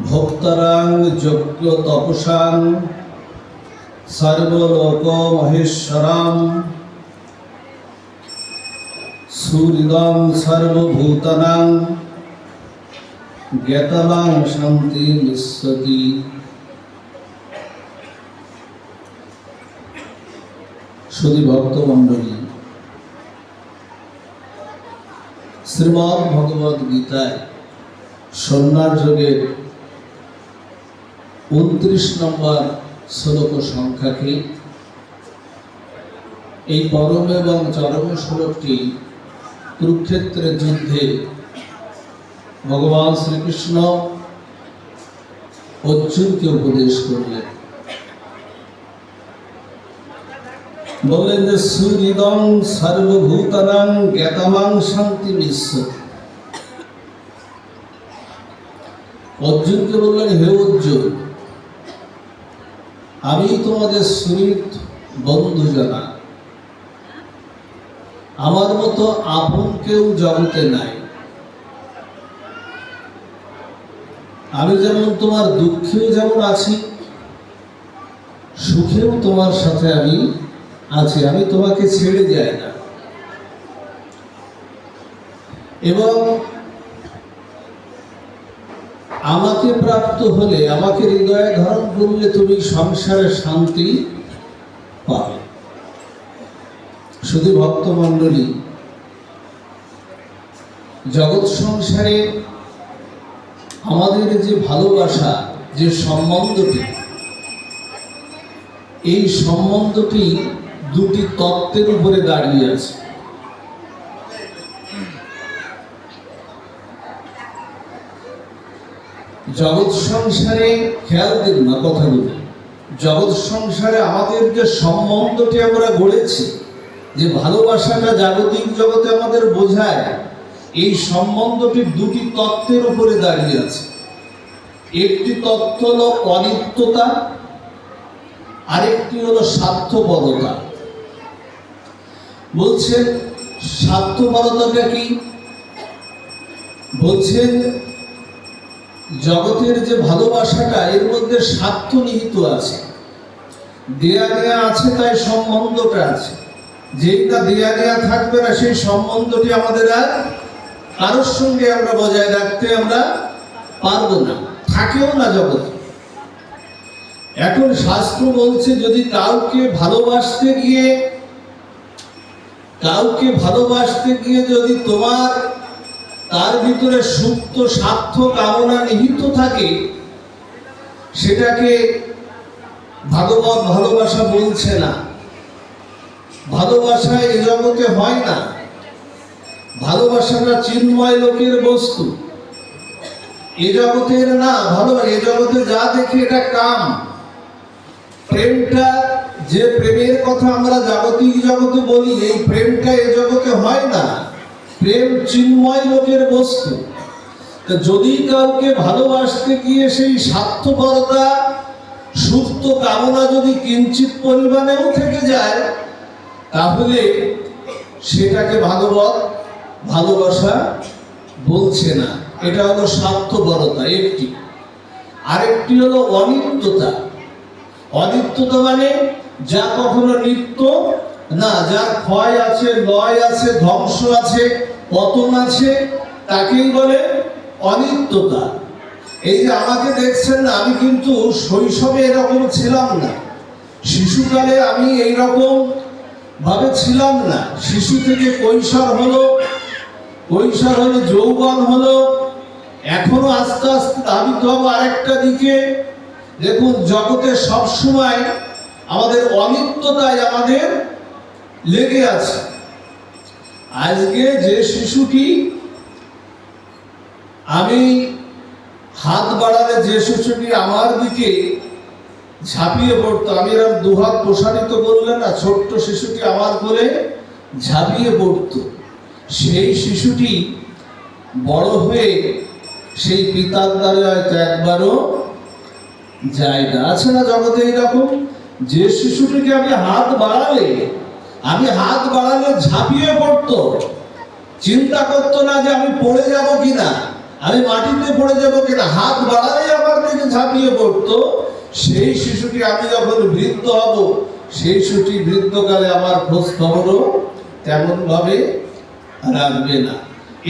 ভোক্তারাং যজ্ঞ তপসাং সর্বলোক মহেশ্বরাম সুহৃদং সর্বভূতানাং জ্ঞাতলাং শান্তি নিঃসতি। শুধু ভক্তমণ্ডলী, শ্রীমদ্ ভগবদ গীতায় সন্ন্যাস যোগের 29 নম্বর শ্লোক সংখ্যাকে এই পরম এবং চরম শ্লোকটি কুরুক্ষেত্রের যুদ্ধে ভগবান শ্রীকৃষ্ণ অর্জুনকে উপদেশ করলেন। বললেন যে সুহৃদং সর্বভূতানাং জ্ঞাতমাং শান্তি নিঃসতি। অর্জুনকে বললেন, হে অর্জুন, আমি তোমাদের সুহৃদ বন্ধু জানা, আমার মতো আপন কেউ জগতে নাই। আমি যেমন তোমার দুঃখেও যেমন আছি, সুখেও তোমার সাথে আমি আছি, আমি তোমাকে ছেড়ে যাই না। এবং আমাকে প্রাপ্ত হলে, আমাকে হৃদয়ে ধারণ করলে তুমি সংসারে শান্তি পাবে। শুধু ভক্তমণ্ডলী, জগৎ সংসারে আমাদের যে ভালোবাসা, যে সম্বন্ধটি, এই সম্বন্ধটি দুটি তত্ত্বের উপরে দাঁড়িয়ে আছে। জগৎ সংসারে, খেয়াল দিন না কথাগুলো, জগৎ সংসারে আমাদের যে সম্বন্ধটি আমরা গড়েছি, যে ভালোবাসাটা জাগতিক জগতে আমাদের বোঝায়, এই সম্বন্ধটি দুটি তত্ত্বের উপরে দাঁড়িয়ে আছে। একটি তত্ত্ব হলো অনিত্যতা, আরেকটি হলো স্বার্থপরতা। বলছেন স্বার্থপরতাটা কি? বলছেন জগতের যে ভালোবাসাটা, এর মধ্যে স্বার্থ নিহিত আছে, দেয়া নেয়া আছে, তাই সম্বন্ধটা আছে। যেটা দেয়া নেয়া থাকবে না, সেই সম্বন্ধটি আমাদের আর কারোর সঙ্গে আমরা বজায় রাখতে আমরা পারবো না, থাকেও না জগতে। এখন শাস্ত্র বলছে, যদি কাউকে ভালোবাসতে গিয়ে যদি তোমার তার ভিতরে সুপ্ত স্বার্থ কামনা নিহিত থাকে, সেটাকে ভাগবত ভালোবাসা বলছে না। ভালোবাসা এ জগতে হয় না। ভালোবাসাটা চিন্ময় লোকের বস্তু, এ জগতের না। ভালোবাসা এ জগতে যা দেখি এটা কাম। প্রেমটা, যে প্রেমের কথা আমরা জাগতিক জগতে বলি, এই প্রেমটা এ জগতে হয় না। প্রেম চিন্ময় লোকের বস্তু। যদি কাউকে ভালোবাসতে গিয়ে সেই স্বার্থপরতা, সুপ্ত কামনা যদি কিঞ্চিত পরিমাণেও থেকে যায়, তাহলে সেটাকে ভাগবত ভালোবাসা বলছে না। এটা হলো স্বার্থপরতা একটি। আরেকটি হলো অনিত্যতা। অনিত্যতা মানে যা কখনো নিত্য না, যার ক্ষয় আছে, লয় আছে, ধ্বংস আছে, পতন আছে, তাকেই বলে অনিত্যতা। এই যে আমাকে দেখছেন না, আমি কিন্তু শৈশবে এরকম ছিলাম না। শিশুকালে আমি এইরকম ভাবে ছিলাম না। শিশু থেকে কৈশোর হলো, কৈশোর হলো যৌবন হলো, এখনো আস্তে আস্তে ধাবিত হবো আরেকটা দিকে। দেখুন, জগতে সবসময় আমাদের অনিত্যতায় আমাদের লেগে আছে। আজকে যে শিশুটি, আমি হাত বাড়ালে যে শিশুটি আমার দিকে ঝাঁপিয়ে পড়তো, আমি এরকম দুহাত প্রসারিত করলে না, ছোট্ট শিশুটি আমার কোলে ঝাঁপিয়ে পড়তো, সেই শিশুটি বড় হয়ে সেই পিতার দ্বারে হয়তো একবারও যায় না। আছে না জগতে এইরকম? যে শিশুটিকে আমি হাত বাড়ালে ঝাঁপিয়ে পড়তো, চিন্তা করতো না যে আমি পড়ে যাব কিনা, আমি মাটিতে পড়ে যাবো কিনা, হাত বাড়ালেই আমার দিকে ঝাঁপিয়ে পড়তো। সেই শিশুটি আমি যখন বৃদ্ধ হব, সেই শিশুটি বৃদ্ধকালে আমার খোঁজ খবরও তেমন ভাবে রাখবে না।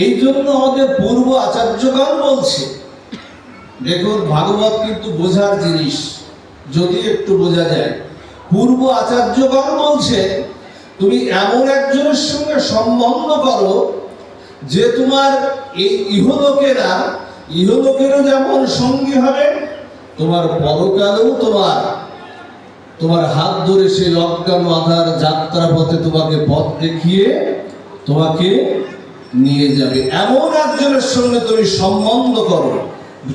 এই জন্য আমাদের পূর্ব আচার্যগণ বলছে, দেখুন ভাগবত কিন্তু বোঝার জিনিস, যদি একটু বোঝা যায়। পূর্ব আচার্যগণ বলছে, তুমি এমন একজনের সঙ্গে সম্বন্ধ করো যে তোমার এই ইহলোকেরও যেমন সঙ্গী হবে, তোমার পরকালেও তোমার হাত ধরে সেই অজ্ঞান আধার যাত্রা পথে তোমাকে পথ দেখিয়ে তোমাকে নিয়ে যাবে। এমন একজনের সঙ্গে তুমি সম্বন্ধ করো।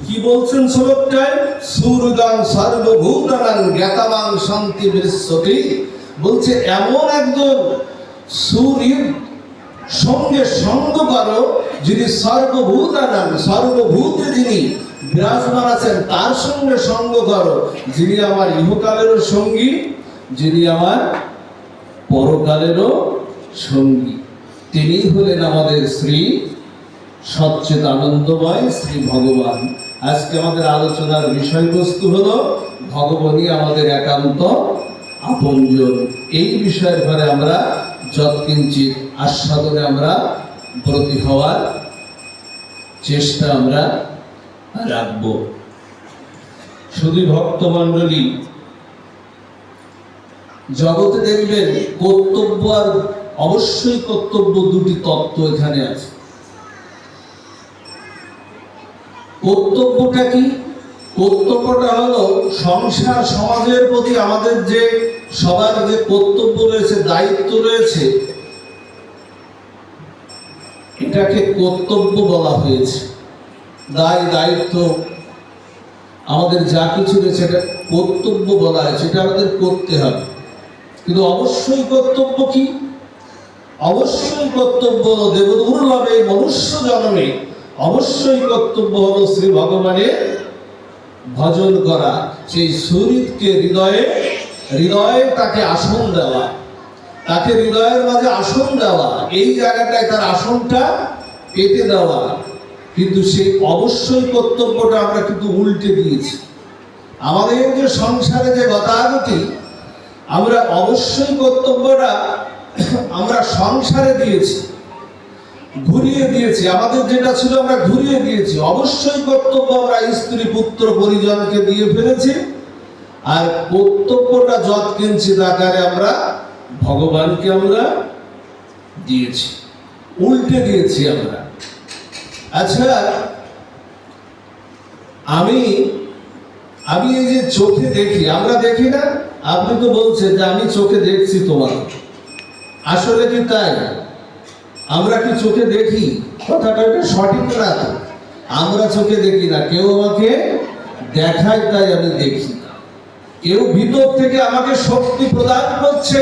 কি বলছেন শ্লোকটায়? সুরগাং সর্বভূতানাং জ্ঞাতাবাং শান্তি বিশ্বতি। বলছে এমন একজন সুরীর সঙ্গে সঙ্গ করো যিনি সর্বভূতানাং, সর্বভূতে যিনি বিরাজমান আছেন, তার সঙ্গে সঙ্গ করো, যিনি আমার ইহকালেরও সঙ্গী, যিনি আমার পরকালেরও সঙ্গী। তিনি হলেন আমাদের শ্রী সচ্চিদানন্দময় শ্রী ভগবান। আজকে আমাদের আলোচনার বিষয়বস্তু হলো ভগবানই আমাদের একান্ত আপনজন। এই বিষয়ের পরে আমরা যৎকিঞ্চিৎ আস্বাদনে আমরা ব্রতী হওয়ার চেষ্টা আমরা রাখব। শুধু ভক্তমণ্ডলী, জগতে দেখবেন কর্তব্য আর অবশ্যই কর্তব্য, দুটি তত্ত্ব এখানে আছে। কর্তব্যটা কি? কর্তব্যটা হলো সংসার সমাজের প্রতি আমাদের যে সবার যে কর্তব্য রয়েছে, দায়িত্ব রয়েছে, এটাকে কর্তব্য বলা হয়েছে। দায়িত্ব আমাদের যা কিছু রয়েছে এটা কর্তব্য বলা হয়েছে, এটা আমাদের করতে হবে। কিন্তু অবশ্যই কর্তব্য কি? অবশ্যই কর্তব্য হলো দেবদুর্লভে মনুষ্য জন্মে অবশ্যই কর্তব্য হলো শ্রী ভগবানের ভজন করা। সেই সুহৃদকে হৃদয়ে তাকে আসন দেওয়া, তাকে হৃদয়ের মাঝে আসন দেওয়া, এই জায়গাটায় তার আসনটা পেতে দেওয়া। কিন্তু সেই অবশ্যই কর্তব্যটা আমরা কিন্তু উল্টে দিয়েছি। আমাদের যে সংসারে যে গতাগতি, আমরা অবশ্যই কর্তব্যটা আমরা সংসারে দিয়েছি, ঘুরিয়ে দিয়েছি। আমাদের যেটা ছিল আমরা ঘুরিয়ে দিয়েছি। অবশ্যই কর্তব্য আমরা স্ত্রী পুত্র পরিজনকে দিয়ে ফেলেছি, আর কর্তব্যটা যৎকিঞ্চিৎ আকারে আমরা ভগবানকে আমরা দিয়েছি, উল্টে দিয়েছি আমরা। আচ্ছা, আমি এই যে চোখে দেখি, আমরা দেখি না? আপনি তো বলছেন যে আমি চোখে দেখছি তোমার, আসলে কি তাই? আমরা কি চোখে দেখি? কথাটা সঠিক না তো। আমরা চোখে দেখি না, কেউ আমাকে দেখায় তাই আমি দেখি। কেউ ভিতর থেকে আমাকে শক্তি প্রদান করছে,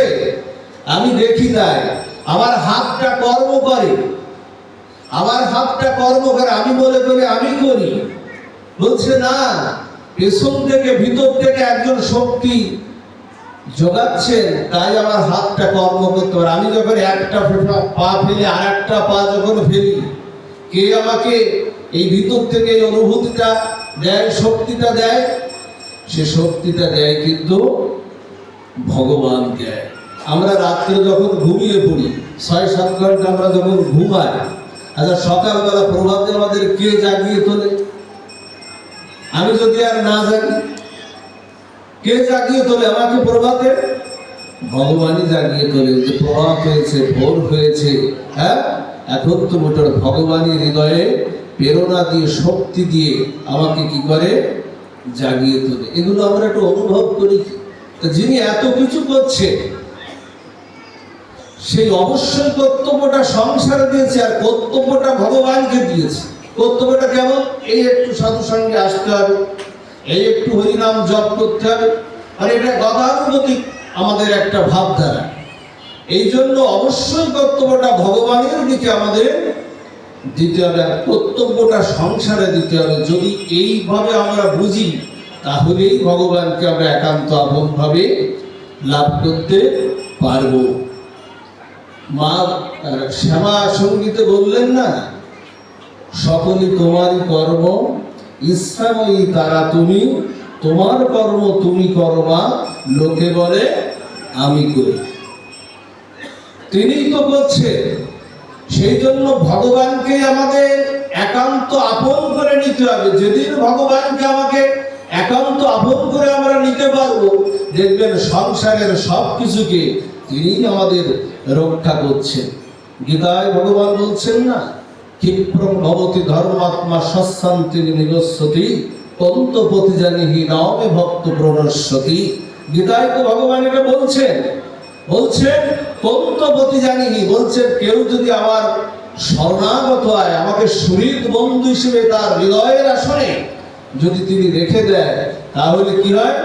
আমি দেখি তাই। আমার হাতটা কর্ম করে, আমি মনে করি আমি করি। বলছে না, পেছন থেকে ভিতর থেকে একজন শক্তি যোগাচ্ছেন, তাই আমার হাতটা কর্ম করতে পারে। আমি যখন একটা পা ফেলি, আর একটা পা যখন ফেলি, কে আমাকে এই ভিতর থেকে এই অনুভূতিটা দেয়, শক্তিটা দেয়? সে শক্তিটা দেয় কিন্তু ভগবান দেয়। আমরা রাত্রে যখন ঘুমিয়ে পড়ি, 6-7 ঘন্টা আমরা যখন ঘুমাই, আচ্ছা সকালবেলা প্রভাতে আমাদের কে জাগিয়ে তোলে? আমি যদি আর না জাগি, কে জাগিয়ে তোলে আমাকে প্রভাতে? ভগবানই জাগিয়ে তোলে। যে প্রভাত হয়েছে, ভোর হয়েছে, হ্যাঁ, এখন তো মোটর ভগবানই হৃদয়ে প্রেরণা দিয়ে, শক্তি দিয়ে আমাকে কি করে? জাগিয়ে তোলে। এগুলো আমরা একটু অনুভব করি। যিনি এত কিছু করছে, সেই অবশ্যই কর্তব্যটা সংসারে দিয়েছে, আর কর্তব্যটা ভগবানকে দিয়েছে। কর্তব্যটা কেমন? এই একটু সাধু সঙ্গে আসতে হবে, এই একটু হরিনাম জপ করতে হবে, আর এটা গতানুগতিক আমাদের একটা ভাবধারা। এই জন্য অবশ্যই কর্তব্যটা ভগবানের দিকে আমাদের দিতে হবে, আর কর্তব্যটা সংসারে দিতে হবে। যদি এইভাবে আমরা বুঝি, তাহলেই ভগবানকে আমরা একান্ত আপন ভাবে লাভ করতে পারবো। মা শ্যামা সঙ্গীতে বললেন না, সকলই তোমারই কর্ম, ইচ্ছাময়ী তারা তুমি, তোমার কর্ম তুমি করবা, লোকে বলে আমি করি। তিনিই তো করছেন। সেই জন্য ভগবানকে আমাদের একান্ত আপন করে নিতে হবে। যেদিন ভগবানকে আমাকে একান্ত আপন করে আমরা নিতে পারবো, দেখবেন সংসারের সব কিছুকে তিনি আমাদের রক্ষা করছেন। গীতায় ভগবান বলছেন না, ক্ষিপ্রং ভবতি ধর্মাত্মা সশান্তি নিগচ্ছতি তন্তপতি জানিহি নামে ভক্ত প্রণশ্যতি। গীতায় তো ভগবান এটা বলছেন তন্তপতি জানিহি, বলছেন কেউ যদি আমার শরণাগত হয়, আমাকে সুহৃদ বন্ধু হিসেবে তার হৃদয়ের আসনে যদি তিনি রেখে দেয়, তাহলে কি হয়?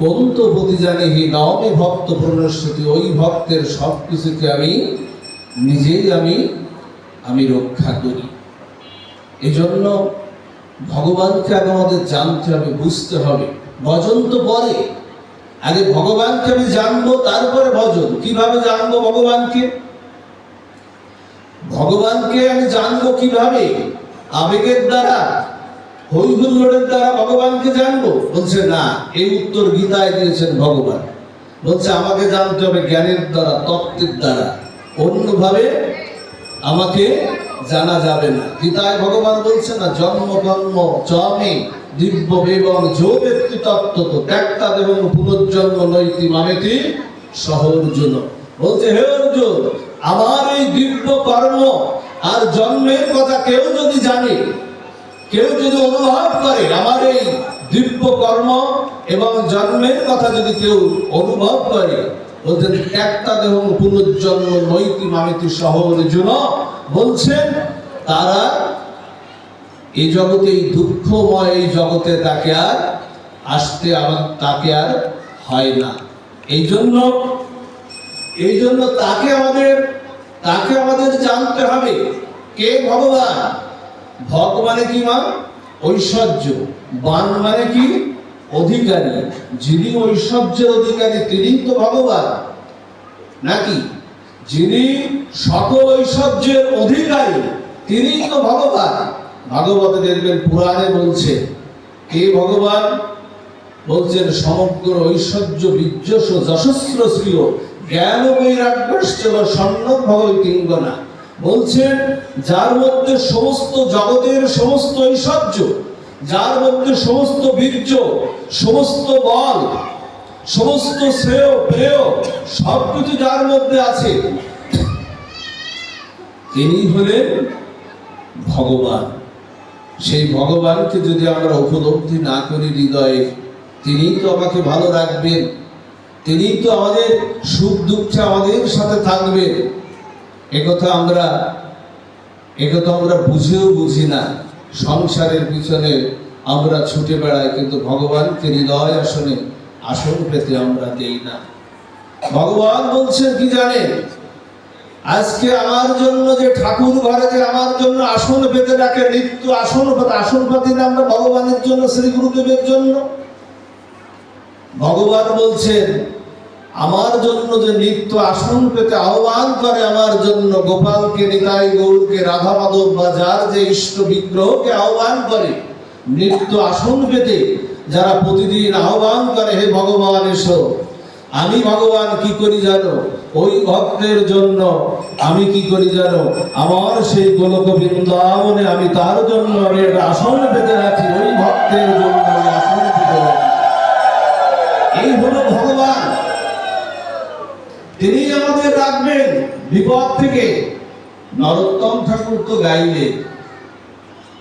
তন্তপতি জানিহি নামে ভক্ত প্রণশ্যতি, ওই ভক্তের সব কিছুকে আমি নিজেই আমি রক্ষা করি। এই জন্য ভগবানকে আগে আমাদের জানতে হবে, বুঝতে হবে। ভজন তো পরে, আগে ভগবানকে আমি জানবো, তারপরে ভজন। কিভাবে জানবো ভগবানকে? ভগবানকে আমি জানবো কিভাবে? আবেগের দ্বারা, হই হুল্লোড়ের দ্বারা ভগবানকে জানবো? বলছে না, এই উত্তর গীতায় দিয়েছেন ভগবান। বলছে আমাকে জানতে হবে জ্ঞানের দ্বারা, তত্ত্বের দ্বারা, অন্যভাবে আমাকে জানা যাবে না। গীতায় ভগবান বলছে না, জন্ম কর্ম চমে দিব্য বেবং যো ব্যক্তি তত্ত্ব ত্যাক্তা এবং পুনর্জন্ম নৈতি মামেতি সহ অর্জুন। বলছে হে অর্জুন, আমার এই দিব্য কর্ম আর জন্মের কথা কেউ যদি জানে, কেউ যদি অনুভব করে, আমার এই দিব্য কর্ম এবং জন্মের কথা যদি কেউ অনুভব করে, বলছেন ত্যাক্তা এবং পুনর্জন্ম নৈতি মামেতি সহ অর্জুন, বলছেন তারা এই জগতে, এই দুঃখময় এই জগতে তাকে আর আসতে তাকে আর হয় না। এই জন্য তাকে আমাদের জানতে হবে। কে ভগবান? ভগ মানে কি মা? ঐশ্বর্য। বান মানে কি? অধিকারী। যিনি ঐশ্বর্যের অধিকারী তিনি তো ভগবান, নাকি? যিনি সকল ঐশ্বর্যের অধিকারী তিনি তো ভগবান। ভাগবতে দেখবেন, পুরাণে বলছে কে ভগবান? বলছেন সমগ্র ঐশ্বর্য বীর্যস যশস্র শ্রীয় জ্ঞান বৈরাগ্যশ্চ স্বর্ণ ভগবী কিঙ্গনা। বলছেন যার মধ্যে সমস্ত জগতের সমস্ত ঐশ্বর্য, যার মধ্যে সমস্ত বীর্য, সমস্ত বল, সমস্ত শ্রেয় প্রেয় সবকিছু যার মধ্যে আছে, তিনি হলেন ভগবান। সেই ভগবানকে যদি আমরা উপলব্ধি না করি হৃদয়ে, তিনি তো আমাকে ভালো রাখবেন, তিনি তো আমাদের সুখ দুঃখে আমাদের সাথে থাকবেন। একথা আমরা বুঝেও বুঝি না। সংসারের পিছনে আমরা ছুটে বেড়াই, কিন্তু ভগবানকে হৃদয় আসনে আসন পেতে আমরা দেই না। ভগবান বলছেন কি জানেন? আজকে আমার জন্য যে ঠাকুর ঘরে যে আমার জন্য আসন পেতে ডাকে, নিত্য আসন পাতি না আমরা ভগবানের জন্য, শ্রী গুরুদেবের জন্য। ভগবান বলছেন আমার জন্য যে নিত্য আসন পেতে আহ্বান করে, আমার জন্য গোপালকে, নিতাই গৌরকে, রাধা মাধব বা যার যে ইষ্ট বিগ্রহকে আহ্বান করে, নিত্য আসন পেতে যারা প্রতিদিন আহ্বান করে, হে ভগবান এসো। আমি ভগবান কি করি জানো? ওই ভক্তের জন্য আমি কি করি জানো? আমার সেই গোলক বৃন্দাবনে আমি তার জন্য আমি একটা আসন পেতে রাখি, ওই ভক্তের জন্য আমি আসন পেতে রাখি। এই হলো ভগবান। তিনি আমাদের রাখবেন বিপদ থেকে। নরোত্তম ঠাকুর তো গাইলে,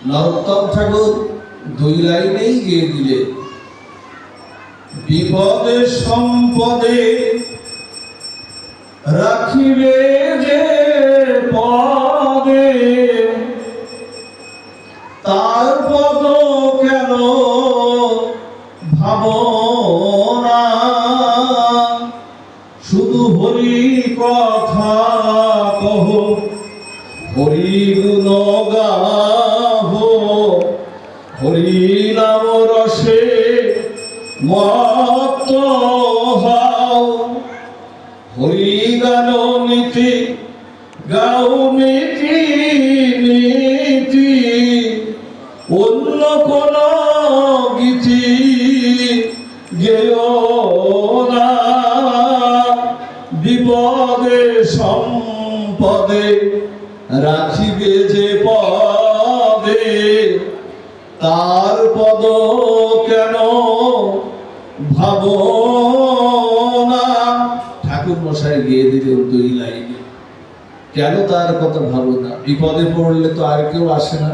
নরোত্তম ঠাকুর 2 লাইনেই গিয়ে দিলে, বিপদে সম্পদে রাখিবে যে পদে, তার পদ কেন ভাবনা, শুধু হরি কথা কহ, হরি গুণ গাহ, হরি নাম রসে মত্ত হও, হরি গান নীতি গাও নীতি নীতি কোন গীতি গেও না, বিপদে সম্পদে রাখিবে যে পদে, তার পদ কেন ভাবো না। ঠাকুর মশাই গিয়ে দিলেন দুই লাইনে, কেন তার কথা ভাবো না? বিপদে পড়লে তো আর কেউ আসে না।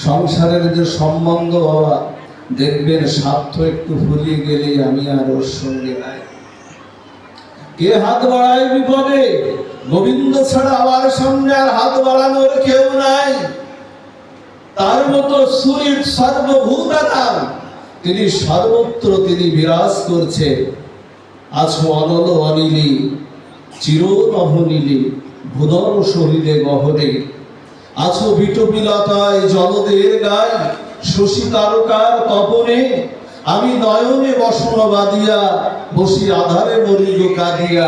সংসারের যে সম্বন্ধ বাবা, দেখবেন স্বার্থ একটু ফুরিয়ে গেলে আমি আর ওর সঙ্গে নাই। কে হাত বাড়ায় বিপদে? গোবিন্দ ছাড়া আমার সামনে আর হাত বাড়ানোর কেউ নাই। তার মতো সুরিত সর্বভূতানাং, তিনি সর্বত্র তিনি বিরাজ করছে। আছো অনল অনিলি, চির নভনীলি, ভুদর শরীরে গহরে। আছো বিটপিলতায় জলদের গায়, শশী তারকার তপনে। আমি নয়নে বসন বাঁধিয়া, বসি আধারে মরিল কাঁদিয়া।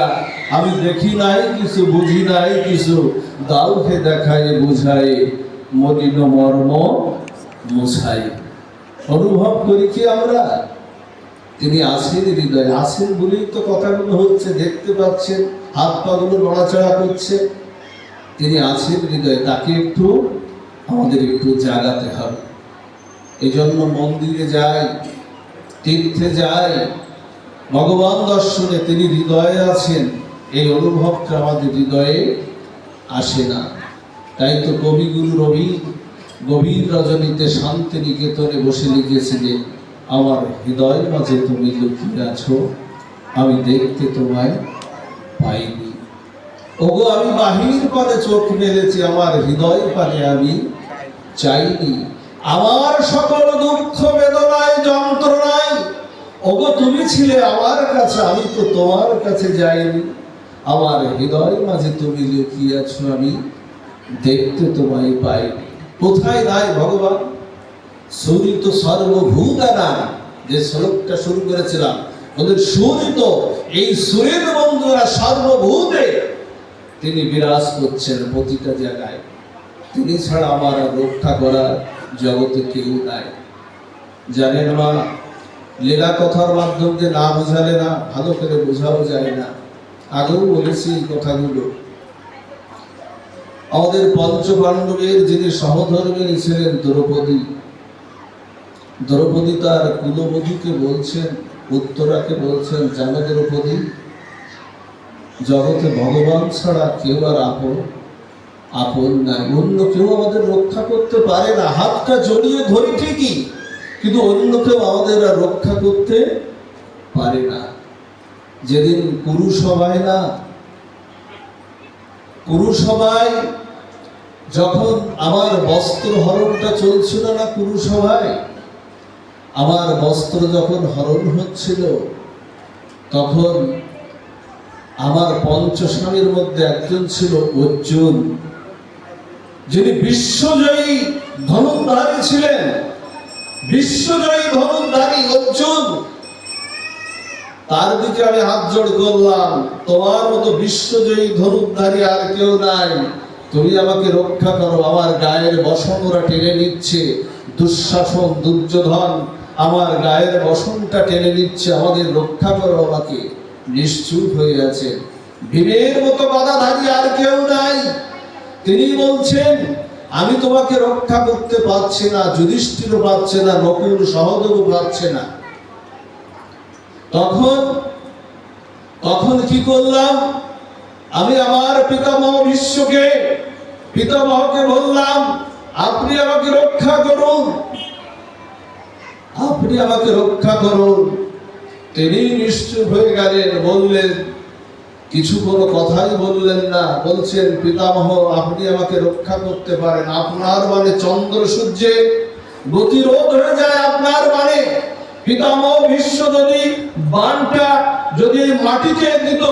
আমি দেখি নাই কিছু, বুঝি নাই কিছু, দাউকে দেখায় বুঝায়, মলিন মর্ম মুছাই। অনুভব করি কি আমরা? তিনি আছেন হৃদয়ে, আছেন বলেই তো কথাগুলো হচ্ছে, দেখতে পাচ্ছেন, হাত পাগুলো নড়াচড়া করছে। তিনি আছেন হৃদয়ে, তাকে একটু আমাদের একটু জাগাতে হবে। এই জন্য মন্দিরে যাই, তীর্থে যাই, ভগবান দর্শনে তিনি হৃদয়ে আছেন, এই অনুভবটা আমাদের হৃদয়ে আসে না। তাই তো কবিগুরু রবি গভীর রজনীতে শান্তি নিকেতনে বসে লিখেছিলেন, আমার হৃদয়ের মাঝে তুমি লুকিয়ে আছো, আমি দেখতে তোমায় পাইনি। ওগো আমি বাহির পানে চোখ মেলেছি, আমার হৃদয় পানে আমি চাইনি। আমার সকল দুঃখ বেদনায় যন্ত্রণায় ওগো তুমি ছিলে আমার কাছে, আমি তো তোমার কাছে যাইনি। আমার হৃদয় মাঝে তুমি লুকিয়ে আছো, আমি দেখতে তোমায় পাইনি। কোথায় নাই ভগবান? সুরিত সর্বভূতানাং, যে শ্লোকটা শুরু করেছিলাম, ওদের সুরিত, এই সুরের বন্ধুরা সর্বভূতে তিনি বিরাজ করছেন প্রতিটা জায়গায়। তিনি ছাড়া আমার রক্ষা করার জগতে কেউ নাই। জানেন মা, লীলা কথার মাধ্যমে না বোঝালে না, ভালো করে বোঝাও যায় না। আগেও বলেছি এই কথাগুলো। আমাদের পঞ্চপাণ্ডবের যিনি সহধর্মিণী ছিলেন দ্রৌপদী, দ্রৌপদী তার কুলবধূকে বলছেন, উত্তরাকে বলছেন, জানো দ্রৌপদী, জগতে ভগবান ছাড়া কেউ আর আপন নাই, অন্য কেউ আমাদের রক্ষা করতে পারে না। হাতটা জড়িয়ে ধরি ঠিকই, কিন্তু অন্য কেউ আমাদের আর রক্ষা করতে পারে না। যেদিন কুরুসভায় না, কুরুসভায় যখন আমার বস্ত্র হরণটা চলছিল না, কুরুসভায় আমার বস্ত্র যখন হরণ হচ্ছিল, তখন আমার পঞ্চস্বামীর মধ্যে একজন ছিল অর্জুন, যিনি বিশ্বজয়ী ধনুর্ধারী ছিলেন। বিশ্বজয়ী ধনুর্ধারী অর্জুন, তার দিকে আমি হাত জোড় করলাম, তোমার মতো বিশ্বজয়ী ধনুর্ধারী আর কেউ নাই, তুমি আমাকে রক্ষা করো। আমার গায়ের বসন ওরা টেনে নিচ্ছে, দুঃশাসন দুর্যোধন আমার গায়ের বসনটা টেনে নিচ্ছে, আমাদের রক্ষা করো, আমাকে। নিশ্চুপ হয়ে আছে, ভীমের মতো গদাধারী আর কেউ নাই। তিনি বলছেন, আমি তোমাকে রক্ষা করতে পারছি না, যুধিষ্ঠিরও পারছে না, নকুল সহদেবও পারছে না। তখন কি করলাম? আমি আমার পিতামহ বিশ্বকে, পিতামহকে বললাম, আপনি আমাকে রক্ষা করুন, আপনি আমাকে রক্ষা করুন। তিনি নিশ্চুপ হয়ে গেলেন, বললেন, কিছু কোনো কথাই বললেন না। বলছেন, পিতামহ আপনি আমাকে রক্ষা করতে পারেন, আপনার মানে চন্দ্র সূর্যে গতিরোধ হয়ে যায়, আপনার মানে। পিতামহ ভীষ্ম যদি বানটা যদি মাটিতে দিত,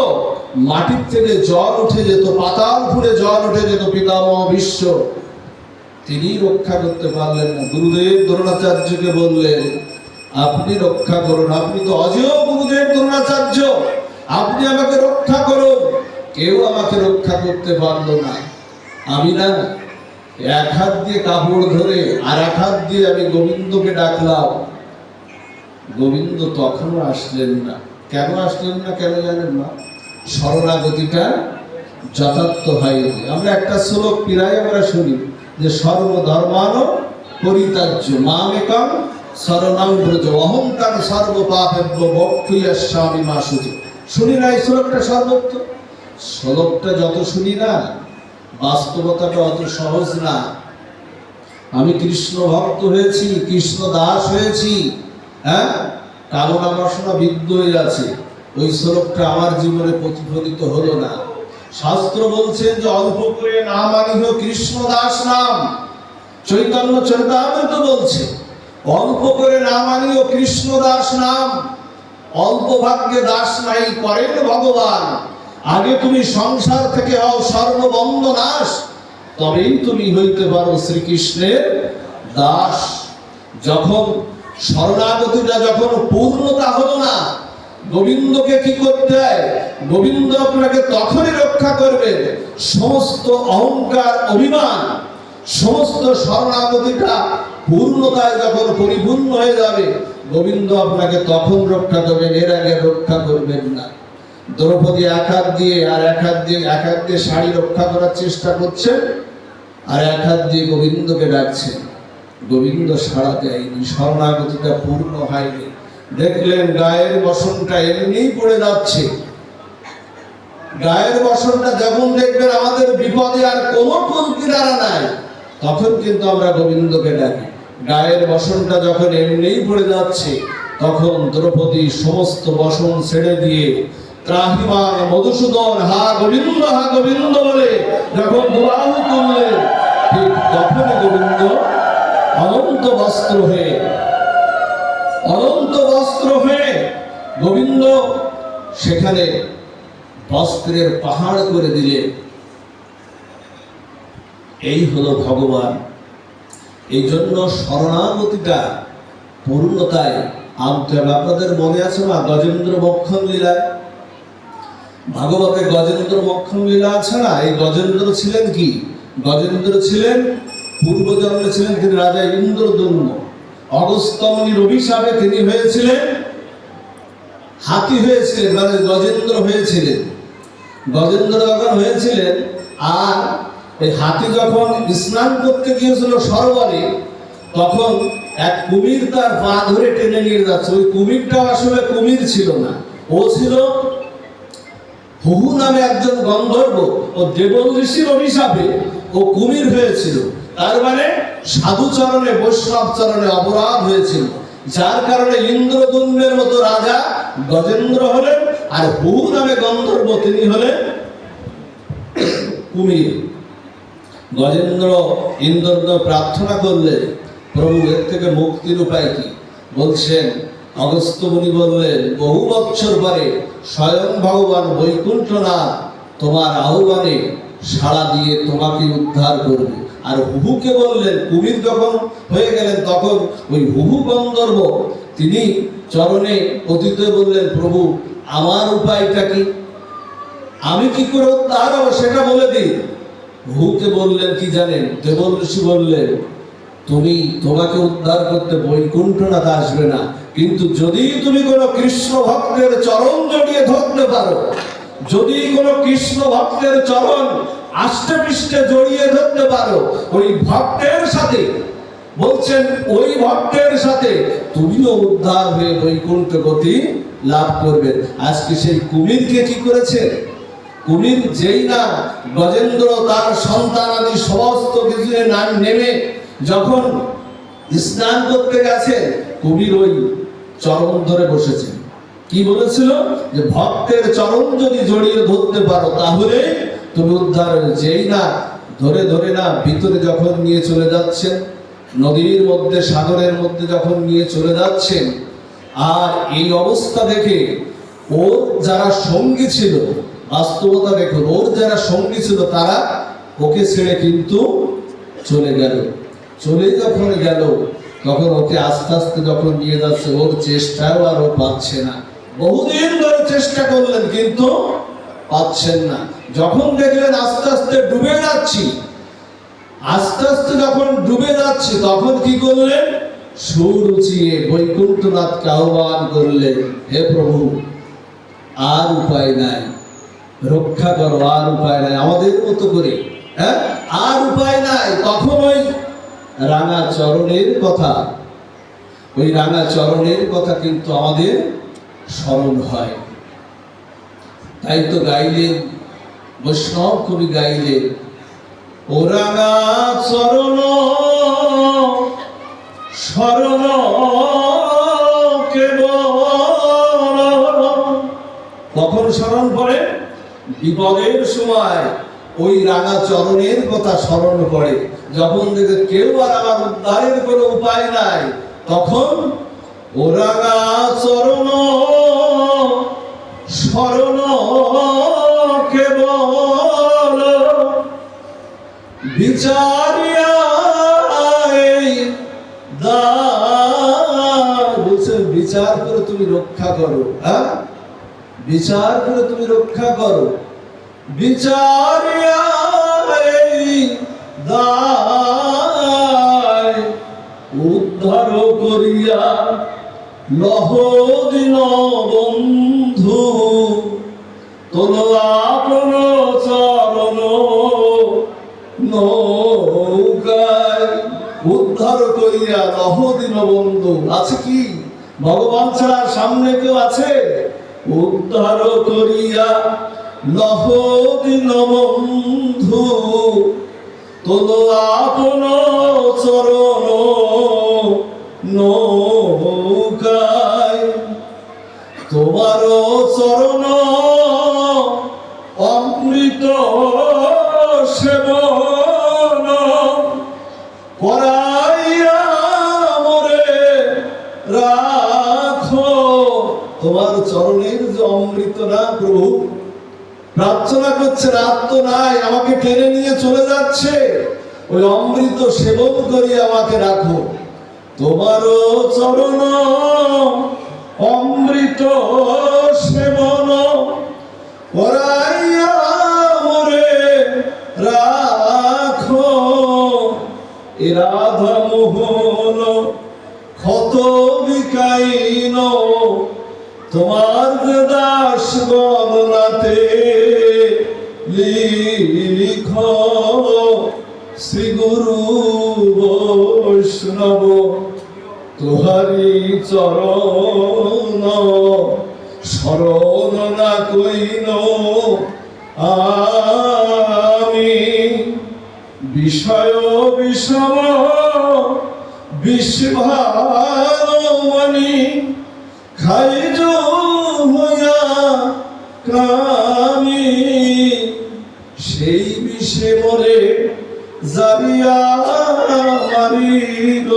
মাটির থেকে জল উঠে যেত, পাতাল ফুলে জল উঠে যেত, পিতামহ ভীষ্ম তিনি রক্ষা করতে পারলেন না। গুরুদেব দ্রোণাচার্যকে বললেন, আপনি রক্ষা করুন, আপনি তো অজেয় গুরুদেব দ্রোণাচার্য, আপনি আমাকে রক্ষা করুন। কেউ আমাকে রক্ষা করতে পারলো না। আমি না এক হাত দিয়ে কাপড় ধরে আর এক হাত দিয়ে আমি গোবিন্দকে ডাকলাম, গোবিন্দ তখনও আসলেন না। কেন আসলেন না, কেন জানেন না? শরণাগতিটা যথার্থ হয়নি। আমরা একটা শ্লোক প্রায় আমরা শুনি যে সর্বধর্মান পরিত্যাজ্য মামেকং শরণং ব্রজ অহংকার সর্বপাপেভ্যো মোক্ষয়িষ্যামি মা শুচি। শুনি না এই শ্লোকটা? সর্বত্র শ্লোকটা যত শুনি না, বাস্তবতাটা অত সহজ না। আমি কৃষ্ণ ভক্ত হয়েছি, কৃষ্ণ দাস হয়েছি, হ্যাঁ, কামনা বাসনা বিদ্ধ হয়ে আছে, ওই শ্লোকটা আমার জীবনে প্রতিফলিত হলো না। শাস্ত্র বলছেন যে অল্প করে নাম আনিহ কৃষ্ণ দাস নাম। চৈতন্য চরিতামৃত বলছে অল্প করে নাম আনিহ কৃষ্ণ দাস নাম। অল্প ভাগ্যে দাস নাই করেন ভগবান। আগে তুমি সংসার থেকে হও সর্ববন্ধ নাশ, তবেই তুমি হইতে পারো শ্রীকৃষ্ণের দাস। যখন শরণাগতিটা যখন পূর্ণতা হলো না, গোবিন্দকে কি করতে হয়? গোবিন্দ আপনাকে তখনই রক্ষা করবেন সমস্ত অহংকার অভিমান, সমস্ত শরণাগতিটা পূর্ণতায় যখন পরিপূর্ণ হয়ে যাবে, গোবিন্দ আপনাকে তখন রক্ষা করবেন, এর আগে রক্ষা করবেন না। দ্রৌপদী এক হাত দিয়ে আর এক হাত দিয়ে শাড়ি রক্ষা করার চেষ্টা করছেন, আর এক হাত দিয়ে গোবিন্দকে ডাকছেন। গোবিন্দ সাড়া দেয়নি, শরণাগতিটা পূর্ণ হয়নি। দেখলেন গায়ের বসনটা এমনিই পড়ে যাচ্ছে। গায়ের বসনটা যখন দেখবেন আমাদের বিপদে আর কোনো কুলকিনারা নাই, তখন কিন্তু আমরা গোবিন্দকে ডাকি। গায়ের বসনটা যখন এমনিই পড়ে যাচ্ছে, তখন দ্রৌপদী সমস্ত বসন ছেড়ে দিয়ে ত্রাহিমাং মধুসূদন হা গোবিন্দ বলে যখন দুবাহু তুললেন, ঠিক তখনই গোবিন্দ অনন্ত বস্ত্র হয়ে গোবিন্দ সেখানে বস্ত্রের পাহাড় করে দিলেন। এই হলো ভগবান। এই জন্য শরণাগতিটা পূর্ণতায় আনতে হবে। আপনাদের মনে আছে না গজেন্দ্র মোক্ষণ লীলায়? ভাগবতে গজেন্দ্র মোক্ষণ লীলা আছে না? এই গজেন্দ্র ছিলেন কি? গজেন্দ্র ছিলেন পূর্বজন্মে ছিলেন তিনি রাজা ইন্দ্রদম্ন। অগস্ত্যমুনির অভিশাপে তিনি হয়েছিলেন হাতি হয়েছিলেন, মানে গজেন্দ্র হয়েছিলেন। গজেন্দ্র যখন হয়েছিলেন, আর এই হাতি যখন স্নান করতে গিয়েছিল সরোবরে, তখন এক কুমির তার পা ধরে টেনে নিয়ে যাচ্ছে। ওই কুমিরটা আসলে কুমির ছিল না, ও ছিল হুহু নামে একজন গন্ধর্ব। ও দেবল ঋষির অভিশাপে ও কুমির হয়েছিল। তার মানে সাধু চরণে বৈষ্ণব চরণে অপরাধ হয়েছিল, যার কারণে ইন্দ্রদম্নের মতো রাজা গজেন্দ্র হলেন, আর হুহু নামে গন্ধর্ব তিনি হলেন কুমির। গজেন্দ্র ইন্দ্রকে প্রার্থনা করলেন, প্রভু এর থেকে মুক্তির উপায় কি? বলছেন, অগস্ত্য মুনি বললেন, বহু বৎসর পরে স্বয়ং ভগবান বৈকুণ্ঠনাথ তোমার আহ্বানে সাড়া দিয়ে তোমাকে উদ্ধার করবে। আর হুহুকে বললেন, কুমির যখন হয়ে গেলেন, তখন ওই হুহু গন্ধর্ব তিনি চরণে পতিত বললেন, প্রভু আমার উপায়টা কি? আমি কি করে উদ্ধার হবো সেটা বলে দিন। হুহুকে বললেন কি জানেন? দেবল ঋষি বললেন, তোমাকে উদ্ধার করতে বৈকুণ্ঠনাথ আসবে না, কিন্তু যদি তুমি কোনো কৃষ্ণ ভক্তের চরণ জড়িয়ে ধরতে পারো, যদি কোনো কৃষ্ণ ভক্তের চরণ আষ্টে পৃষ্ঠে জড়িয়ে ধরতে পারো, ওই ভক্তের সাথে, বলছেন ওই ভক্তের সাথে তুমিও উদ্ধার হয়ে বৈকুণ্ঠ গতি লাভ করবে। আজকে সেই কুমিরকে কি করেছে? কুমির যেই না গজেন্দ্র তার সন্তান আদি সমস্ত কিছু নেমে যখন স্নান করতে গেছেন, কুমির ওই চরণ ধরে বসেছে। কি বলেছিল? যে ভক্তের চরণ যদি জড়িয়ে ধরতে পারো তাহলে তুমি উদ্ধার হয়ে। যেই না ধরে না ভিতরে যখন নিয়ে চলে যাচ্ছেন, নদীর মধ্যে সাগরের মধ্যে যখন নিয়ে চলে যাচ্ছেন, আর এই অবস্থা দেখে ওর যারা সঙ্গী ছিল, বাস্তবতা দেখুন, ওর যারা সঙ্গী ছিল তারা ওকে ছেড়ে কিন্তু চলে গেল। চলে যখন গেল, তখন ওকে আস্তে আস্তে যখন নিয়ে যাচ্ছে, ওর চেষ্টাও আর ও পাচ্ছে না। বহুদিন ধরে চেষ্টা করলেন কিন্তু পাচ্ছেন না। যখন দেখলেন আস্তে আস্তে ডুবে যাচ্ছি, আস্তে আস্তে যখন ডুবে যাচ্ছে তখন কি করলেন? সুর উঁচিয়ে বৈকুণ্ঠনাথকে আহ্বান করলেন, হে প্রভু, আর উপায় নাই, রক্ষা করো, আর উপায় নাই, আমাদের মতো করে, হ্যাঁ, আর উপায় নাই। তখন ওই রাঙা চরণের কথা, ওই রাঙা চরণের কথা কিন্তু আমাদের স্মরণ হয়। তাই তো গাইলেন, বৈষ্ণব কবি গাইলেন, ও রাঙা চরণ শরণ কেবল। কখন স্মরণ করে? বিপদের সময় ওই রাঙা চরণের কথা স্মরণ করে। যখন দেখে কেউ আর আমার উদ্ধারের কোনো উপায় নাই, তখন ও রাঙা চরণ শরণ কেবল বিচারিয়া বলছেন, বিচার করে তুমি রক্ষা করো, হ্যাঁ, বিচার করে তুমি রক্ষা করো, বিচারিয়া উদ্ধার করিয়া লহ দিন বন্ধু তোলো আপন চরণ নৌকায়। উদ্ধার করিয়া লহ দিন বন্ধু, আছে কি ভগবান ছাড়া সামনে কেউ আছে? উদ্ধার করিয়া লহ দিন বন্ধু তোলো আপন চরণ নৌকায়। তোমার চরণ অমৃত সেবন করাইয়া মোরে রাখো। তোমার চরণের যে অমৃত না প্রভু, প্রার্থনা করছে, রাত তো নাই, আমাকে টেনে নিয়ে চলে যাচ্ছে, ওই অমৃত সেবন করিয়ে আমাকে রাখো। তোমার চরণ অমৃত সেবন করাইয়া মোরে রাখো। এ রাধা মোহন ক্ষত বিকাইন তোমার যে দাস গণনাতে লিখ। শ্রী গুরু বৈষ্ণব তোহারি চরণ শরণ না কইন আমি। বিষয় বিষম বিষভারমণি খাইজ হইয়া কামি। সেই বিষে মরে জারিয়া মারিল।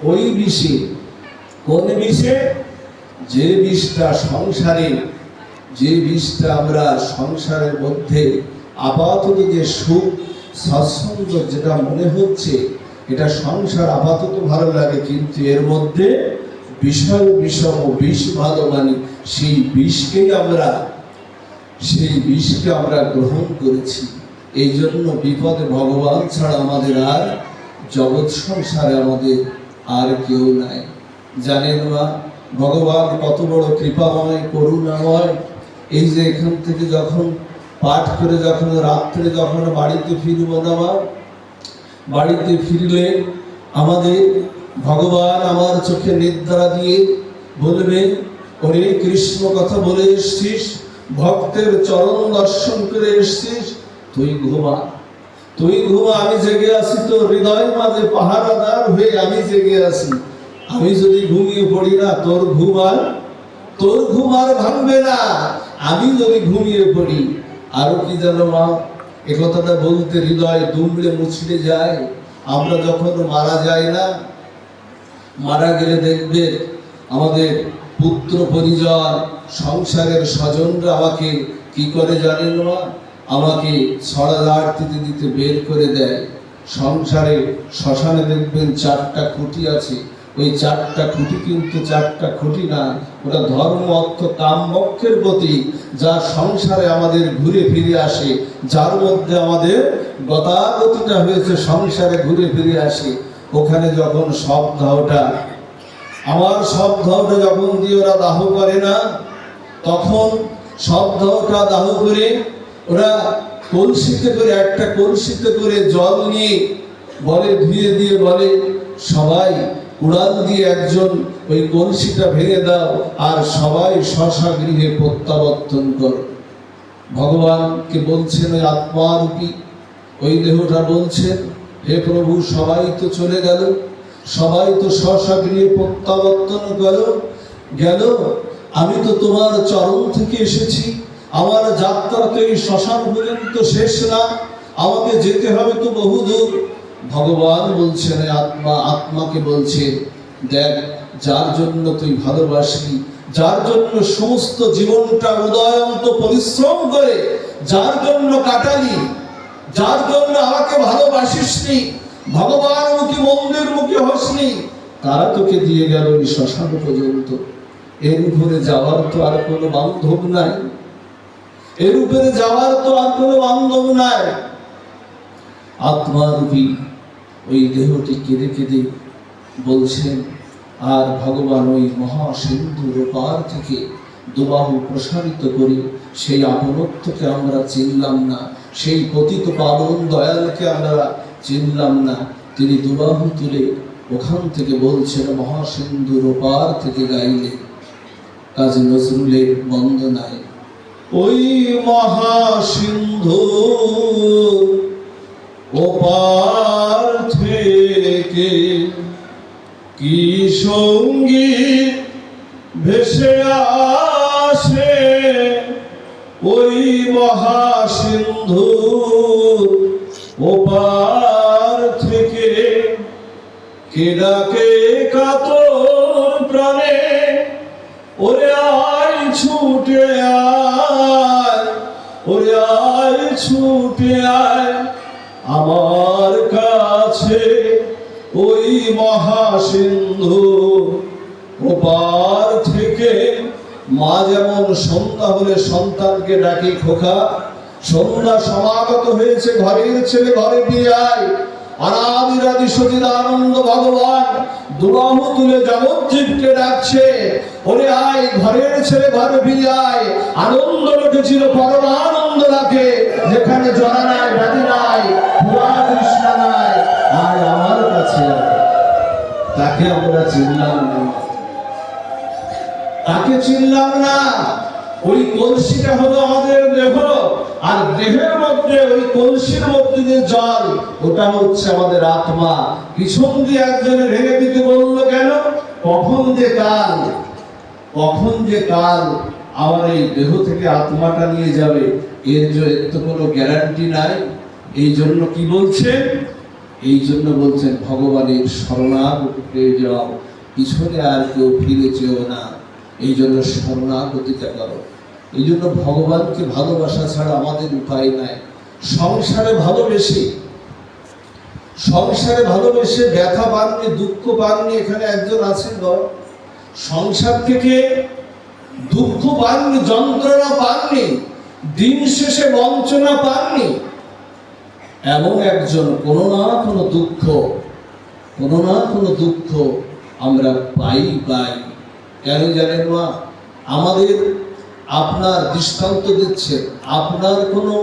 ওই বিষে, কোন বিষে? যে বিষটা সংসারে, যে বিষটা আমরা সংসারের মধ্যে আপাতত যে সুখ স্বাচ্ছন্দ্য যেটা মনে হচ্ছে, এটা সংসার আপাতত ভালো লাগে, কিন্তু এর মধ্যে বিষয় বিষম বিষ ভালো মানি, সেই বিষকে আমরা গ্রহণ করেছি। এই জন্য বিপদে ভগবান ছাড়া আমাদের আর জগৎ সংসারে আমাদের আর কেউ নাই। জানেন না ভগবান কত বড় কৃপাময়, করুণাময়। এই যে এখান থেকে যখন পাঠ করে যখন রাত্রে যখন বাড়িতে ফিরব না, বাড়িতে ফিরলে আমাদের ভগবান আমার চোখে নিদ্রা দিয়ে বলবে, ওরে কৃষ্ণ কথা বলে এসছিস, ভক্তের চরণ দর্শন করে এসছিস, তুই ঘুমা, তুই ঘুমা, আমি জেগে আছি, তোর হৃদয় মাঝে পাহারাদার হয়ে আমি জেগে আছি। আমি যদি ঘুমিয়ে পড়ি না, তোর ঘুম আর ভাঙবে না। আমি যদি ঘুমিয়ে পড়ি, আরো কি জানো মা, এ কথাটা বলতে হৃদয় দুমড়ে মুচড়ে যায়। আমরা যখন মারা যাই না, মারা গেলে দেখবে আমাদের পুত্র পরিজন সংসারের স্বজনরা আমাকে কি করে জানেন মা? আমাকে ছড়ালাট দিতে দিতে বের করে দেয়। সংসারে শ্মশানে দেখবেন 4টা খুঁটি আছে, ওই চারটা খুঁটি কিন্তু চারটা খুঁটি না, ওটা ধর্ম অর্থ কাম মোক্ষের প্রতি, যা সংসারে আমাদের ঘুরে ফিরে আসে, যার মধ্যে আমাদের গতাগতিটা হয়েছে সংসারে ঘুরে ফিরে আসে। ওখানে যখন সব ধাওটা, আমার সব ধাওটা যখন দিয়ে ওরা দাহ করে না, তখন সব ধাওটা দাহ করে ওরা কলসিতে করে, একটা কলসিতে করে জল নিয়ে বলে, ধুয়ে দিয়ে বলে, সবাই উড়াল দিয়ে একজন ওই কলসিটা ভেঙে দাও আর সবাই স্বস্ব গৃহে প্রত্যাবর্তন করো। ভগবানকে বলছেন ওই আত্মারূপী ওই দেহটা বলছেন, হে প্রভু, সবাই তো চলে গেল, সবাই তো স্বস্ব গৃহে প্রত্যাবর্তন গেল, আমি তো তোমার চরণ থেকে এসেছি, আমার যাত্রা তো এই শ্মশান পর্যন্ত শেষ না, আমাকে যেতে হবে তো বহুদূর। ভগবান বলছেন আত্মাকে বলছে, দেখ, যার জন্য তুই ভালোবাসলি, যার জন্য সমস্ত জীবনটা উদয়ন্ত পরিশ্রম করে যার জন্য কাটালি, যার জন্য আমাকে ভালোবাসিসনি, ভগবান মুখী মন্দির মুখী হসনি, তারা তোকে দিয়ে গেল ওই শ্মশান পর্যন্ত। এর উপরে যাওয়ার তো আর কোনো বান্ধব নাই, এর উপরে যাওয়ার তো আর কোনো বান্ধব নাই। আত্মারূপী ওই দেহটি কেঁদে কেঁদে বলছেন, আর ভগবান ওই মহাসিন্ধুর পার থেকে দুবাহু প্রসারিত করে সেই আপনত্বকে আমরা চিনলাম না, সেই পতিত পাবন দয়ালকে আমরা চিনলাম না। তিনি দুবাহু তুলে ওখান থেকে বলছেন, মহাসিন্ধুর পার থেকে গাইলে কাজী নজরুলের বন্দনায়, ওই মহাসিন্ধুর ওপার থেকে কি সঙ্গীত ভেসে আসে, ওই মহাসিন্ধুর ওপার থেকে কে ডাকে কাতর প্রাণে, ওরে আয় ছুটে আয়, ওরে আয় ছুটে আয় আমার কাছে, ওই মহাসিন্ধু ওপার থেকে। মা যেমন সন্ধ্যা হলে সন্তানকে ডাকি, খোকা সন্ধ্যা সমাগত হয়েছে, ঘরের ছেলে ঘরে ফিরে আয়। অনাদিরাদি সচিদানন্দ ভগবান দুবাহু তুলে জগজ্জীবকে ডাকছে, ওরে আয়, ঘরের ছেলে ঘরে ফিরে আয়। আনন্দ রেখেছিল পরমানন্দ রাখে, যেখানে জরা নাই, ব্যাধি নাই, ভুয়া তৃষ্ণা নাই, আর আমার কাছে তাকে আমরা চিনলাম না, তাকে চিনলাম না। ওই কলসিটা হলো আমাদের দেহ, আর দেহের মধ্যে ওই কলসির মধ্যে যে জল, ওটা হচ্ছে আমাদের আত্মা। পিছন দিয়ে একজনে ভেঙে দিতে বললো, কেন? কখন যে কাল, কখন যে কাল আমার এই দেহ থেকে আত্মাটা নিয়ে যাবে, এর তো কোনো গ্যারান্টি নাই। এই জন্য কি বলছেন? এই জন্য বলছেন ভগবানের শরণাগতি যাও, পিছনে আর কেউ ফিরে যেও না। এই জন্য শরণাগতিটা করো। এই জন্য ভগবানকে ভালোবাসা ছাড়া আমাদের উপায় নাই। সংসারে ভালোবেসে ব্যথা পাননি, দুঃখ পাননি, এখানে একজন আছেন গো, সংসার থেকে দুঃখ পাননি, যন্ত্রণা পাননি, দিন শেষে বঞ্চনা পাননি, এমন একজন কোনো না কোনো দুঃখ আমরা পাই। কেন জানেন মা? আমাদের আপনার দৃষ্টান্ত দিচ্ছে, আপনার কোনো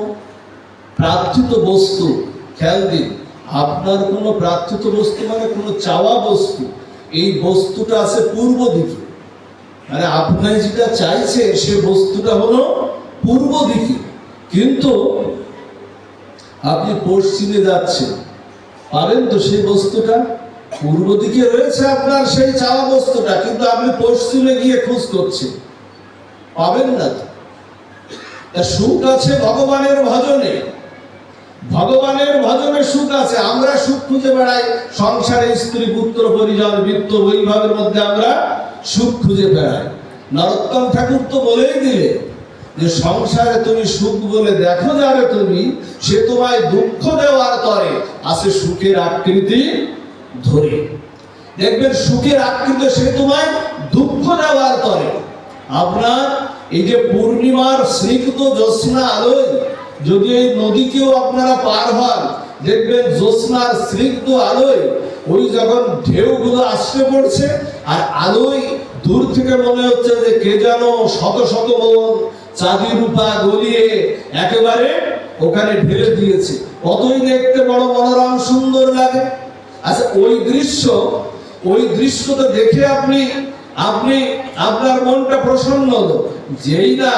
প্রার্থিত বস্তু, খেয়াল দিন, আপনার কোনো প্রার্থিত বস্তু মানে কোনো চাওয়া বস্তু, এই বস্তুটা আছে পূর্ব দিকে, মানে আপনি যেটা চাইছে সে বস্তুটা হলো পূর্ব দিকে, কিন্তু আপনি পশ্চিমে যাচ্ছেন, পারেন তো সেই বস্তুটা পূর্ব দিকে রয়েছে আপনার সেই চাওয়া বস্তুটা, কিন্তু আপনি পশ্চিমে গিয়ে খোঁজ করছেন, পাবেন না। সুখ আছে ভগবানের ভজনে, ভগবানের ভজনে সুখ আছে। আমরা সুখ খুঁজে বেড়াই সংসারে, স্ত্রী পুত্র পরিজন বৃত্ত বৈভবের মধ্যে আমরা সুখ খুঁজে বেড়াই। নরোত্তম ঠাকুর তো বলেই দিলে যে সংসারে তুমি সুখ বলে দেখো যাবে তুমি, সে তোমায় দুঃখ দেওয়ার তরে আছে সুখের আকৃতি ধরে। দেখবেন সুখের আকৃত সে তোমায় দুঃখ দেওয়ার তরে। আপনার এই যে পূর্ণিমার স্নিগ্ধ জ্যোৎস্না আলোয় যদি এই নদীকেও আপনারা পার হন, দেখবেন জ্যোৎস্নার স্নিগ্ধ আলোয় ওই যখন ঢেউগুলো আসতে পড়ছে আর আলোয় দূর থেকে মনে হচ্ছে যে কে যেন শত শত মন চাঁদি রূপা গলিয়ে একেবারে ওখানে ঢেলে দিয়েছে, কতই দেখতে বড় মনোরম সুন্দর লাগে। আচ্ছা ওই দৃশ্যটা দেখে আপনি আপনার মনটা প্রসন্ন হলো। যেই না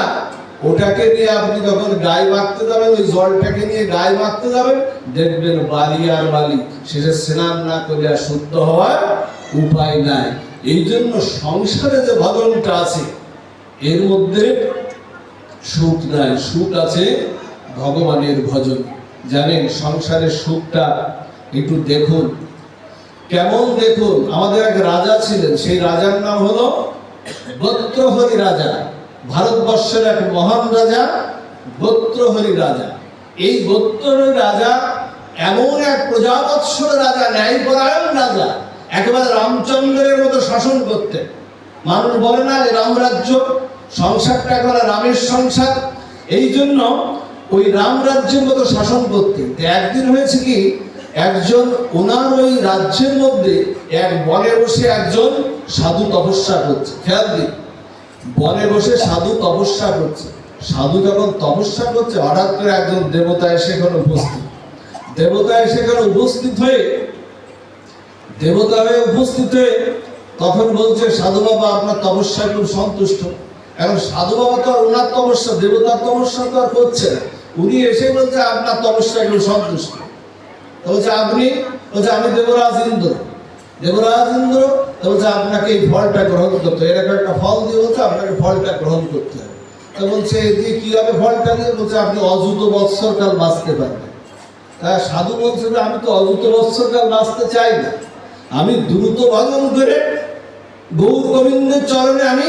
ওটাকে নিয়ে আপনি যখন গায়ে মাখতে যাবেন, ওই জলটাকে নিয়ে গায়ে মাখতে যাবেন, দেখবেন বালি আর বালি, শেষে স্নান না করে আর শুদ্ধ হওয়ার উপায় নাই। এই জন্য সংসারে যে ভজনটা আছে এর মধ্যে সুখ নাই, সুখ আছে ভগবানের ভজন। জানেন সংসারের সুখটা একটু দেখুন, কেমন দেখুন। আমাদের এক রাজা ছিলেন, সেই রাজার নাম হলো গোত্রহরি রাজা। ভারতবর্ষের এক মহান রাজা গোত্রহরি রাজা। এই গোত্রহরি রাজা এমন এক প্রজাবৎসল রাজা, ন্যায়পরায়ণ রাজা, একেবারে রামচন্দ্রের মতো শাসন করতেন। মানুষ বলে না যে রামরাজ্য, সংসারটা একেবারে রামের সংসার। এই জন্য ওই রাম রাজ্যের মতো শাসন করতেন। একদিন হয়েছে কি, একজন ওনার ওই রাজ্যের মধ্যে এক বনে বসে একজন সাধু তপস্যা করছে। খেয়াল দিন, বনে বসে সাধু তপস্যা করছে। সাধু যখন তপস্যা করছে, হঠাৎ করে একজন দেবতা এসে এখানে উপস্থিত। দেবতা হয়ে উপস্থিত হয়ে তখন বলছে, সাধু বাবা আপনার তপস্যায় খুব সন্তুষ্ট। এখন সাধু বাবা তো আর ওনার তপস্যা, দেবতার তপস্যা তো আর করছে না। উনি এসে বলছে আপনার তপস্যায় খুব সন্তুষ্ট। বলছে আপনি? বলছে আমি দেবরাজ ইন্দ্র। দেবরাজ ইন্দ্র বলছে আপনাকে এই ফলটা গ্রহণ করতে হবে। এরকম একটা ফল দিয়ে বলছে আপনাকে ফলটা গ্রহণ করতে হবে। তো বলছে দিয়ে কি হবে ফলটা দিয়ে? বলছে আপনি অযুত বৎসর কাল বাঁচতে পারবেন। সাধু বলছে যে আমি তো অযুত বৎসর কাল বাঁচতে চাই না, আমি দ্রুত ভজন করে গৌর গোবিন্দের চরণে আমি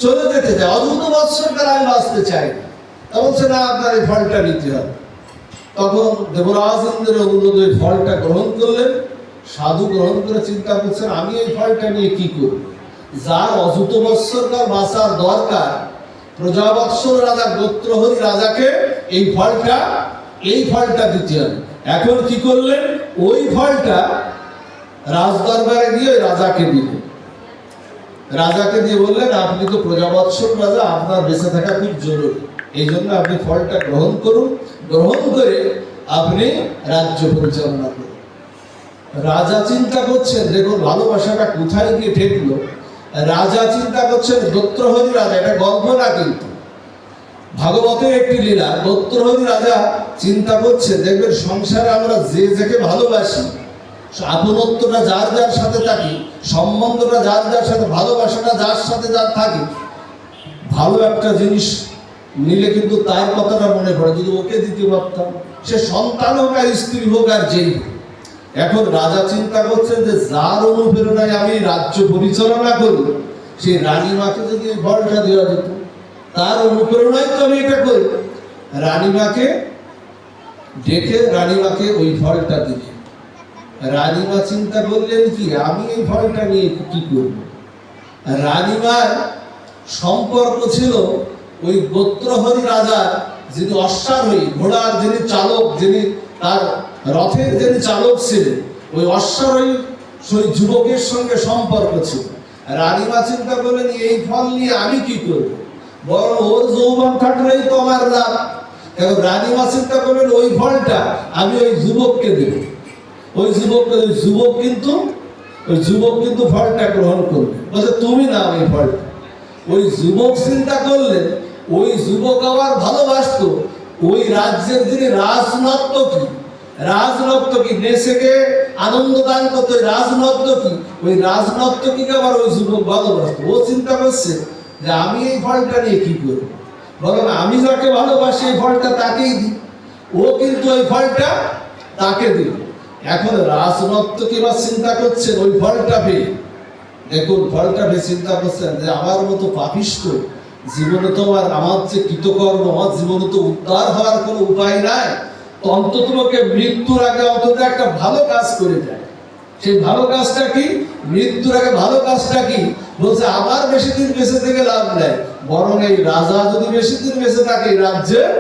চলে যেতে চাই, অযুত বৎসর কাল আমি বাঁচতে চাই না। তা বলছে না, আপনার এই ফলটা নিতে হবে। তখন দেবরাজ ইন্দ্র অনুরোধ ওই ফলটা গ্রহণ করলেন। সাধু গ্রহণ করে চিন্তা করছেন আমি এই ফলটা নিয়ে কি করব? যার অযুত বৎসর কাল বাঁচার দরকার, প্রজাবৎসল রাজা গোত্রহরি রাজাকে এই ফলটা দিতে হবে। এখন কি করলেন, ওই ফলটা রাজদরবারে গিয়ে রাজাকে দিলেন। রাজাকে দিয়ে বললেন আপনি তো প্রজাবৎসল রাজা, আপনার বেঁচে থাকা খুব জরুরি, এই জন্য আপনি ফলটা গ্রহণ করুন, গ্রহণ করে আপনি রাজ্য পরিচালনা করুন। রাজা চিন্তা করছেন, দেখুন ভালোবাসাটা কোথায় গিয়ে ঠেকলো। রাজা চিন্তা করছেন গোত্রহরি রাজা, এটা গল্প না কিন্তু ভাগবতের একটি লীলা। গোত্রহরি রাজা চিন্তা করছে, দেখবেন সংসারে আমরা যে যাকে ভালোবাসি, আপনত্বটা যার যার সাথে থাকি, সম্বন্ধটা যার যার সাথে, ভালোবাসাটা যার সাথে যার থাকি, ভালো একটা জিনিস নিলে কিন্তু তার কথাটা মনে পড়ে, যদি ওকে দিতে পারতাম, সে সন্তান হোক আর স্ত্রী হোক আর যেই হোক। এখন রাজা চিন্তা করছেন যে যার অনুপ্রেরণায় আমি রাজ্য পরিচালনা করি, সেই রানীমাকে যদি এই ফলটা দেওয়া যেত, তার অনুপ্রেরণায় তো আমি এটা করি। রানীমাকে ডেকে রানীমাকে ওই ফলটা দিলেন। রানীমা চিন্তা করলেন কি আমি এই ফলটা নিয়ে কি করব? রানীমার সম্পর্ক ছিল ওই গোত্রহরি রাজার যিনি অশ্বারোহী, ঘোড়ার যিনি চালক, যিনি তার রথের যিনি চালক ছিলেন, ওই অশ্বারোহী সেই যুবকের সঙ্গে সম্পর্ক ছিল। রানীমা চিন্তা করলেন এই ফল নিয়ে আমি কি করব, বরং ওর যৌবন থাকলেই তো আমার লাভ। এখন রানীমা চিন্তা করলেন ওই ফলটা আমি ওই যুবককে দেব। ওই যুবক কিন্তু ফলটা গ্রহণ করবে, বলছে তুমি না ওই ফলটা। ওই যুবক চিন্তা করলেন ওই যুবক আবার ভালোবাসতো ওই রাজ্যের যিনি রাজনর্তকী নেশেকে আনন্দ দান করতো, ওই রাজনর্তকীকে আবার ওই যুবক ভালোবাসতো। ও চিন্তা করছে যে আমি এই ফলটা নিয়ে কি করবো, বরং আমি যাকে ভালোবাসি এই ফলটা তাকেই দিই। ও কিন্তু ওই ফলটা তাকে দিল। এখন রাজনর্তকী বা চিন্তা করছেন ওই ফলটা পেয়ে, দেখুন ফলটা পেয়ে চিন্তা করছেন যে আমার মতো পাপিষ্ঠ জীবনে তো আমার যে কৃতকর্ম, আমার জীবনে তো উদ্ধার হওয়ার কোনো উপায় নাই, তো অন্তত মৃত্যুর আগে অন্তত একটা ভালো কাজ করে যায়। সেই ভালো কাজটা কি? মৃত্যুর আগে ভালো কাজটা কি? বলছে আবার বেশি দিন বেঁচে থেকে লাভ নেই, বরং এই রাজা যদি বেশি দিন বেঁচে থাকে রাজ্যের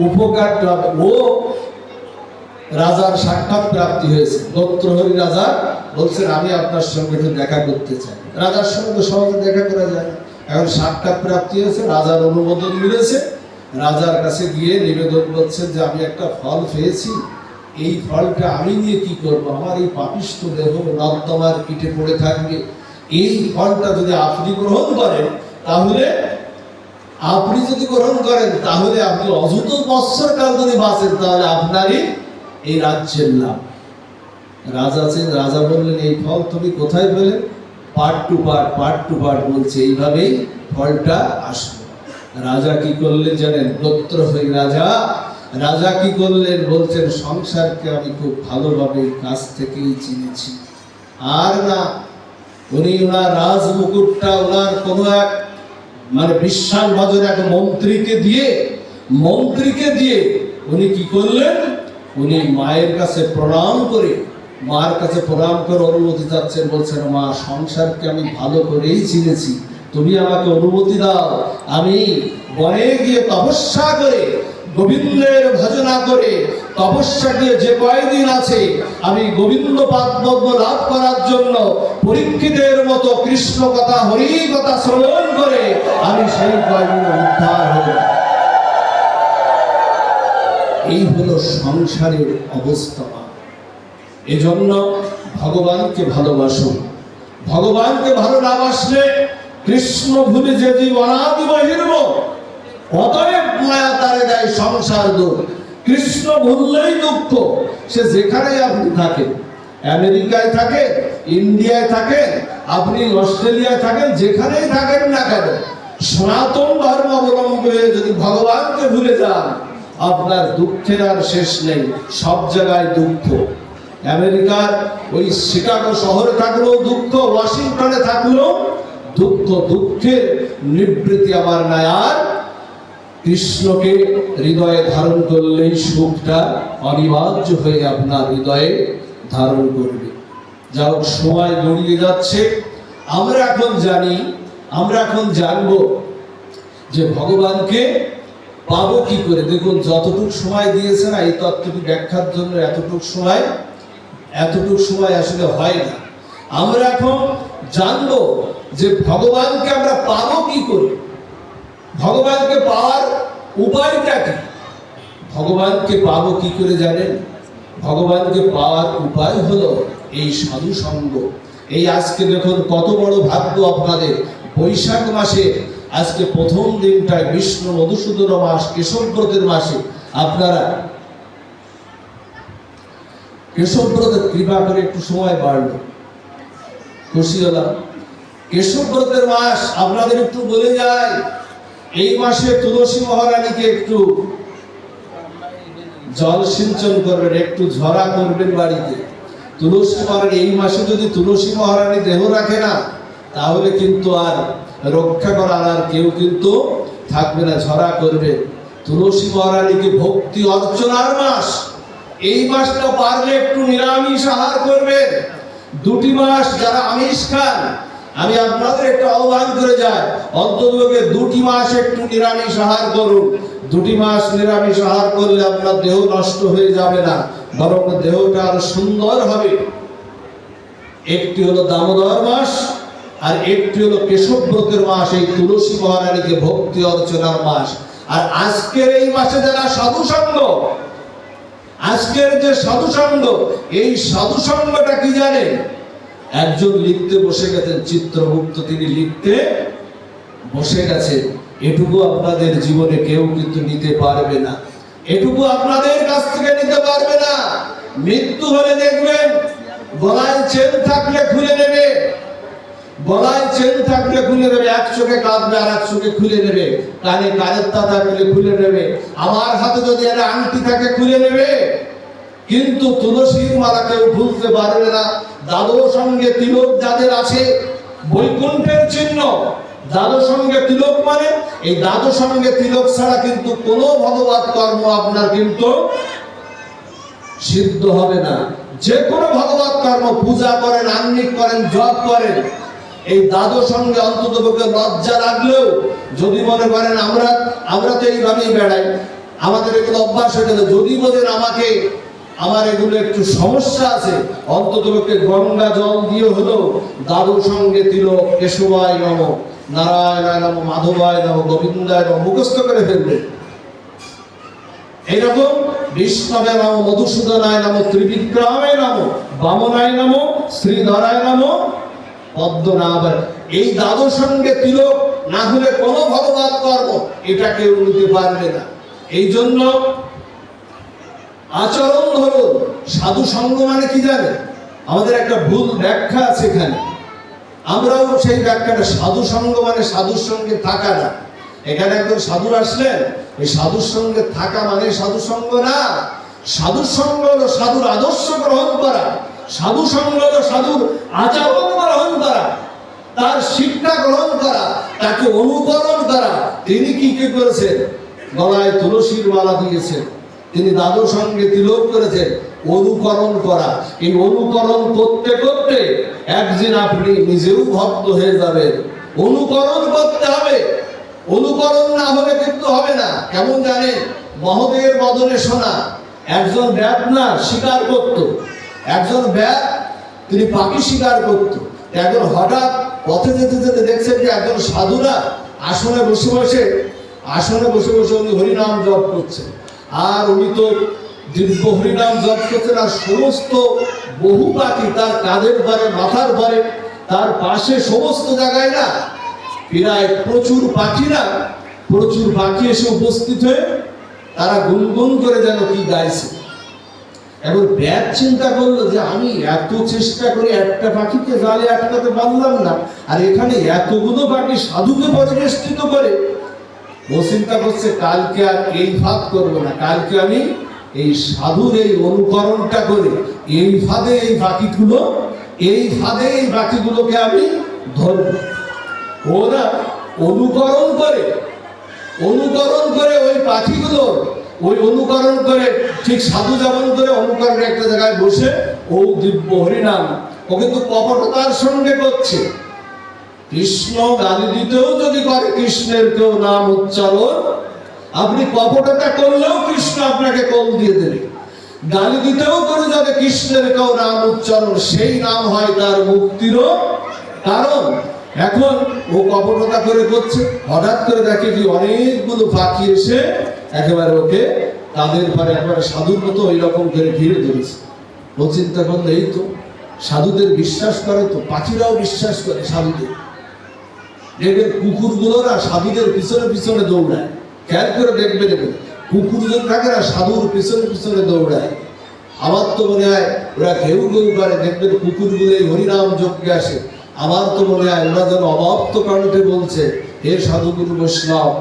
উপকারটা হবে। ও রাজার সাক্ষাৎ প্রাপ্তি হয়েছে, দত্তহরি রাজা বলছেন আমি আপনার সঙ্গে একটু দেখা করতে চাই। রাজার সঙ্গে তো সহজে দেখা করা যায় না, এখন সাক্ষাৎ প্রাপ্তি হয়েছে, রাজার অনুমোদন মিলেছে। রাজার কাছে গিয়ে নিবেদন করছেন যে আমি একটা ফল পেয়েছি, এই ফলটা আমি নিয়ে কি করব? আমার এই পাপিষ্ঠ দেহ নর্দমার পিঠে পড়ে থাকবে, এই ফলটা যদি আপনি গ্রহণ করেন তাহলে আপনি অযুত বৎসর কাল যদি বাঁচেন তাহলে আপনারই এই রাজ্যের লাভ। রাজা বললেন এই ফল তুমি কোথায় পেলে? পার্ট টু পার্ট বলছে, এইভাবেই ফলটা আসবে। রাজা কি করলেন জানেন? দত্তহরি রাজা কি করলেন? বলছেন সংসারকে আমি খুব ভালোভাবে কাছ থেকেই চিনেছি। আর না, উনি ওনার রাজমুকুটটা ওনার কোনো এক বিশ্বাসভাজন এক মন্ত্রীকে দিয়ে উনি কি করলেন? উনি মায়ের কাছে প্রণাম করে অনুমতি চাচ্ছেন। বলছেন মা, সংসারকে আমি ভালো করেই চিনেছি, তুমি আমাকে অনুমতি দাও, আমি বনে গিয়ে তপস্যা করে গোবিন্দের ভজনা করে তপস্যা দিয়ে যে কয়দিন আছে আমি গোবিন্দ পাদপদ্ম লাভ করার জন্য পরীক্ষিতের মতো কৃষ্ণ কথা হরি কথা শ্রবণ করে আমি সেই কয়দিন উদ্ধার হব। এই হলো সংসারের অবস্থা। এজন্য ভগবানকে ভালোবাসুন। ভগবানকে ভালো না বাসলে কৃষ্ণ ভুলে যে জীব অনাদি বহির্ম, অতএব মায়া তারে দেয় সংসার দুঃখ। কৃষ্ণ ভুললেই দুঃখ। সে যেখানেই আপনি থাকেন, আমেরিকায় থাকেন, ইন্ডিয়ায় থাকেন, আপনি অস্ট্রেলিয়ায় থাকেন, যেখানেই থাকেন না কেন, সনাতন ধর্ম অবলম্বী হয়ে যদি ভগবানকে ভুলে যান আপনার দুঃখের আর শেষ নেই, সব জায়গায় দুঃখ। আমেরিকার ওই শিকাগো শহরে থাকলেও দুঃখ, ওয়াশিংটনে থাকলেও দুঃখ, দুঃখের নিবৃত্তি আমার নাই। আর কৃষ্ণকে হৃদয়ে ধারণ করলেই সুখটা অনিবার্য হয়ে আপনার হৃদয়ে ধারণ করবে। যা হোক, সময় গড়িয়ে যাচ্ছে, আমরা এখন জানবো যে ভগবানকে পাবো কি করে। দেখুন, যতটুক সময় দিয়েছে না এই তত্ত্বটি ব্যাখ্যার জন্য, এতটুক সময় আসলে হয় না। আমরা এখন জানবো যে ভগবানকে আমরা পাবো কি করে, ভগবানকে পাওয়ার উপায়টা কি। ভগবানকে পাবো কি করে জানেন? ভগবানকে পাওয়ার উপায় হলো এই সাধু সঙ্গ। এই আজকে দেখুন কত বড় ভাগ্য আপনাদের, বৈশাখ মাসে আজকে প্রথম দিনটায় বিষ্ণু মধুসূদন মাস, কেশবব্রতের মাসে আপনারা কেশবব্রতের কৃপা করে একটু সময় বাড়লো, খুশি হলাম। কেশবব্রতের মাস আপনাদের একটু বলে যায়, এই মাসে তুলসী মহারানীকে একটু জল সিঞ্চন করবেন, একটু ঝরা করবেন বাড়িতে। তুলসী মহারানী এই মাসে যদি তুলসী মহারানী দেহ রাখে না তাহলে কিন্তু আর রক্ষা করার আর কেউ কিন্তু থাকবে না, ঝরা করবে। তুলসী মহারানীকে ভক্তি অর্চনার মাস, এই মাসটা পারলে একটু নিরামিষ আহার করবেন। 2টি মাস যারা আমিষ খান, আমি আপনাদের একটু আহ্বান করে যাই, অন্ততপক্ষে 2টি মাস একটু নিরামিষ আহার করুন। 2টি মাস নিরামিষ আহার করলে আপনার দেহ নষ্ট হয়ে যাবে না, বরং দেহটা আরো সুন্দর হবে। একটি হলো দামোদর মাস আর একটি হলো কেশবব্রতের মাস, এই তুলসী মহারানীকে ভক্তি অর্চনার মাস। আর আজকের এই মাসে যারা সাধু সঙ্গ, আজকের যে সাধু সঙ্গ, এই সাধু সঙ্গটা কি জানেন? একজন লিখতে বসে গেছেন, চিত্রগুপ্ত, তিনি লিখতে বসে গেছেন। এটুকু আপনাদের জীবনে কেউ কিন্তু নিতে পারবে না, এটুকু আপনাদের কাছ থেকে নিতে পারবে না। মৃত্যু হলে দেখবেন গলায় চেন থাকলে খুলে নেবে, গলায় চেন থাকলে খুলে নেবে, এক চোখে কাঁদবে আর এক চোখে খুলে নেবে, কানে কানের তা থাকলে খুলে নেবে, আমার হাতে যদি একটা আংটি থাকে খুলে নেবে। কিন্তু তুলসীর মালা কেউ ভুলতে পারবে না। দাদুর সঙ্গে তিলক যাদের আছে, বৈকুণ্ঠের চিহ্ন। দাদুর সঙ্গে তিলক মানে এই দাদুর সঙ্গে তিলক ছাড়া কিন্তু কোনো ভগবত কর্ম আপনার কিন্তু সিদ্ধ হবে না। যে কোনো ভগবত কর্ম, পূজা করেন, আহ্নিক করেন, জপ করেন, এই দাদু সঙ্গে অন্তত পক্ষে লজ্জা লাগলেও যদি মনে করেন আমরা তো এইভাবেই বেড়াই, আমাদের এগুলো অভ্যাস হয়ে গেল, যদি বোঝেন আমার এগুলো একটু সমস্যা আছে, অন্তত পক্ষে গঙ্গা জল দিয়ে হলো দাদুর সঙ্গে তিলক, কেশবায় নম, নারায়ণায় নম, মাধবায় নম, গোবিন্দায় নম মুখস্থ করে ফেলবে। এইরকম বিষ্ণবে নম, মধুসূদনায় নম, ত্রিবিক্রমায় নম, বামনায় নম, শ্রীধরায় নম, পদ্মনাভায়। এই দাদুর সঙ্গে তিলক না হলে কোনো ভগবত কর্ম এটা কেউ নিতে পারবে না। এই জন্য আচরণ হলো সাধু সঙ্গ মানে কি জানে? আমাদের একটা ভুল ব্যাখ্যা আছে এখানে, আমরাও সেই ব্যাখ্যাটা, সাধু সঙ্গ মানে সাধুর সঙ্গে থাকা না। এখানে একজন সাধু আসলেন, এই সাধুর সঙ্গে থাকা মানে সাধু সঙ্গ না। সাধুর সঙ্গ হলো সাধুর আদর্শ গ্রহণ করা, সাধু সঙ্গ হলো সাধুর আচরণ গ্রহণ করা, তার শিক্ষা গ্রহণ করা, তাকে অনুকরণ করা। তিনি কি কি করেছেন? গলায় তুলসীর মালা দিয়েছেন, তিনি দাদুর সঙ্গে তিলক করেছেন, অনুকরণ করা। এই অনুকরণ করতে করতে একদিন আপনি নিজেও ভক্ত হয়ে যাবেন। অনুকরণ করতে হবে, অনুকরণ না হলে কিন্তু হবে না। কেমন জানেন? মহোদয়ের বদনে শোনা একজন ব্যাত না শিকার করত, একজন ব্যাত তিনি পাখি শিকার করত। একজন হঠাৎ পথে যেতে যেতে দেখছেন যে একজন সাধুরা আসনে বসে বসে উনি হরিনাম জপ করছেন, আর উনি তো দিব্য হরিনাম জপ করছেন, আর সমস্ত বহু পাখি তার কাঁধের পরে, মাথার পরে, তার পাশে সমস্ত জায়গায় না প্রায় প্রচুর পাখি এসে উপস্থিত হয়ে তারা গুনগুন করে যেন কি গাইছে। এবার ব্যাট চিন্তা করলো যে আমি এত চেষ্টা করে একটা পাখিকে জালে আটকাতে পারলাম না, আর এখানে এতগুলো পাখি সাধুকে পরিবেষ্টিত করে। ও চিন্তা করছে কালকে আর এই ফাঁদ করবো না, কালকে আমি এই সাধুর এই অনুকরণটা করে এই ফাঁদে এই পাখিগুলোকে আমি ধরব। ওরা অনুকরণ করে ওই পাখিগুলোর অনুকরণ করে, ঠিক সাধু যেমন করে অনুকরণ একটা জায়গায় বসে ও দিব্য হরিনাম, ও কিন্তু কপটতার সঙ্গে করছে। কৃষ্ণ গালি দিতেও যদি করে কৃষ্ণের কেউ নাম উচ্চারণ, আপনি কপটতা করলেও কৃষ্ণ আপনাকে কল দিয়ে দেবে। গালি দিতেও করে যাবে কৃষ্ণের কেউ নাম উচ্চারণ, সেই নাম হয় তার মুক্তিরও কারণ। এখন ও কপটতা করে করছে, হঠাৎ করে দেখে কি অনেকগুলো পাখি এসে একেবারে ওকে তাদের পরে একবারে সাধুর মতো ওই রকম করে ঘিরে ধরেছে। ও চিন্তা করলে এই তো সাধুদের বিশ্বাস করে, তো পাখিরাও বিশ্বাস করে সাধুদের। দেখবেন কুকুরগুলোরা সাধুদের পিছনে পিছনে দৌড়ায়, খেয়াল করে দেখবে কুকুর যদি থাকে না সাধুর পিছনে পিছনে দৌড়ায়। আমার তো মনে হয় ওরা ঘেউ ঘেউ করে, দেখবেন কুকুরগুলো এই হরিনাম যজ্ঞে আসে। আমার তো মনে হয় ওরা যেন অবাপ্ত কণ্ঠে বলছে, হে সাধুগুরু বৈষ্ণব,